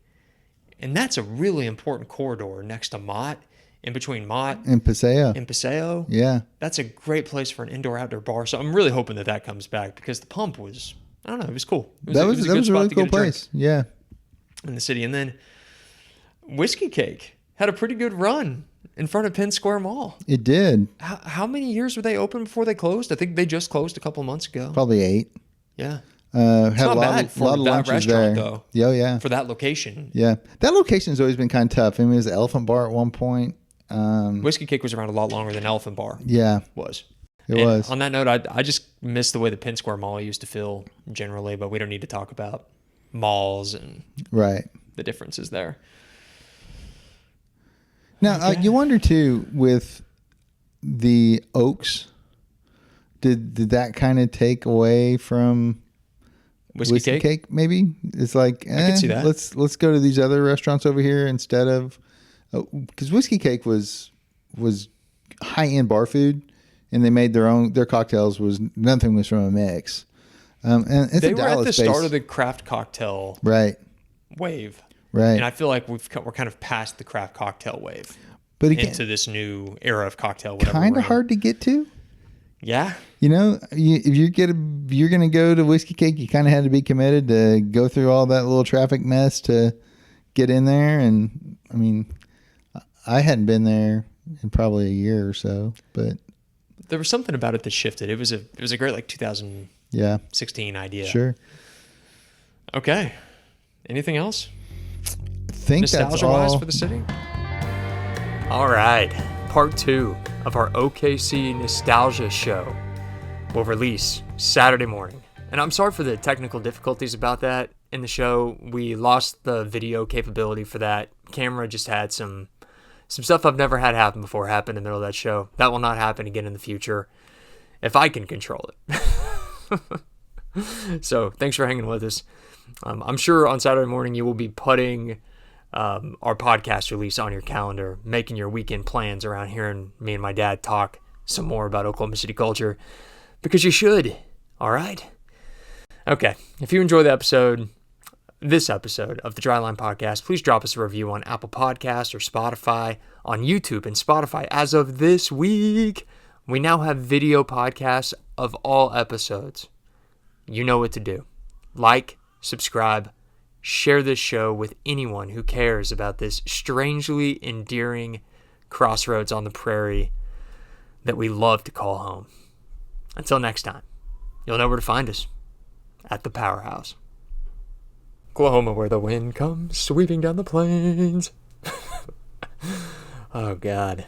And that's a really important corridor next to Mott. In between Mott and Paseo. Yeah. That's a great place for an indoor-outdoor bar. So I'm really hoping that comes back because the Pump was, I don't know, it was cool. That was a really cool place. Yeah. In the city. And then Whiskey Cake had a pretty good run in front of Penn Square Mall. It did. How many years were they open before they closed? I think they just closed a couple of months ago. Probably 8. Yeah. Had it's not bad for that restaurant, there. though. Yeah. For that location. Yeah. That location's always been kind of tough. I mean, it was the Elephant Bar at one point. Whiskey Cake was around a lot longer than Elephant Bar. Yeah. Was. It was. On that note, I just miss the way the Penn Square Mall used to feel generally, but we don't need to talk about malls and the differences there. Now, you wonder, too, with the Oaks, did that kind of take away from Whiskey Cake? Maybe? It's like, I can see that. Let's go to these other restaurants over here instead of... Because Whiskey Cake was high-end bar food, and they made their cocktails nothing was from a mix. And it's they were at the start of the craft cocktail wave. Right. And I feel like we're kind of past the craft cocktail wave. But again, into this new era of cocktail. Kind of hard to get to. Yeah. If you're going to go to Whiskey Cake, you kind of had to be committed to go through all that little traffic mess to get in there. And I mean, I hadn't been there in probably a year or so, but there was something about it that shifted. It was a great like 2016 idea. Sure. Okay. Anything else? I think that's all nostalgia-wise for the city. All right. part 2 of our OKC Nostalgia show will release Saturday morning. And I'm sorry for the technical difficulties about that in the show. We lost the video capability for that. Camera just had some stuff I've never had happen before happen in the middle of that show. That will not happen again in the future if I can control it. So thanks for hanging with us. I'm sure on Saturday morning you will be putting our podcast release on your calendar, making your weekend plans around hearing me and my dad talk some more about Oklahoma City culture, because you should. All right. Okay. If you enjoy this episode of the Dryline Podcast, please drop us a review on Apple Podcasts or Spotify. On YouTube and Spotify, as of this week, we now have video podcasts of all episodes. You know what to do. Like, subscribe, share this show with anyone who cares about this strangely endearing crossroads on the prairie that we love to call home. Until next time, you'll know where to find us at the Powerhouse. Oklahoma, where the wind comes sweeping down the plains. Oh, God.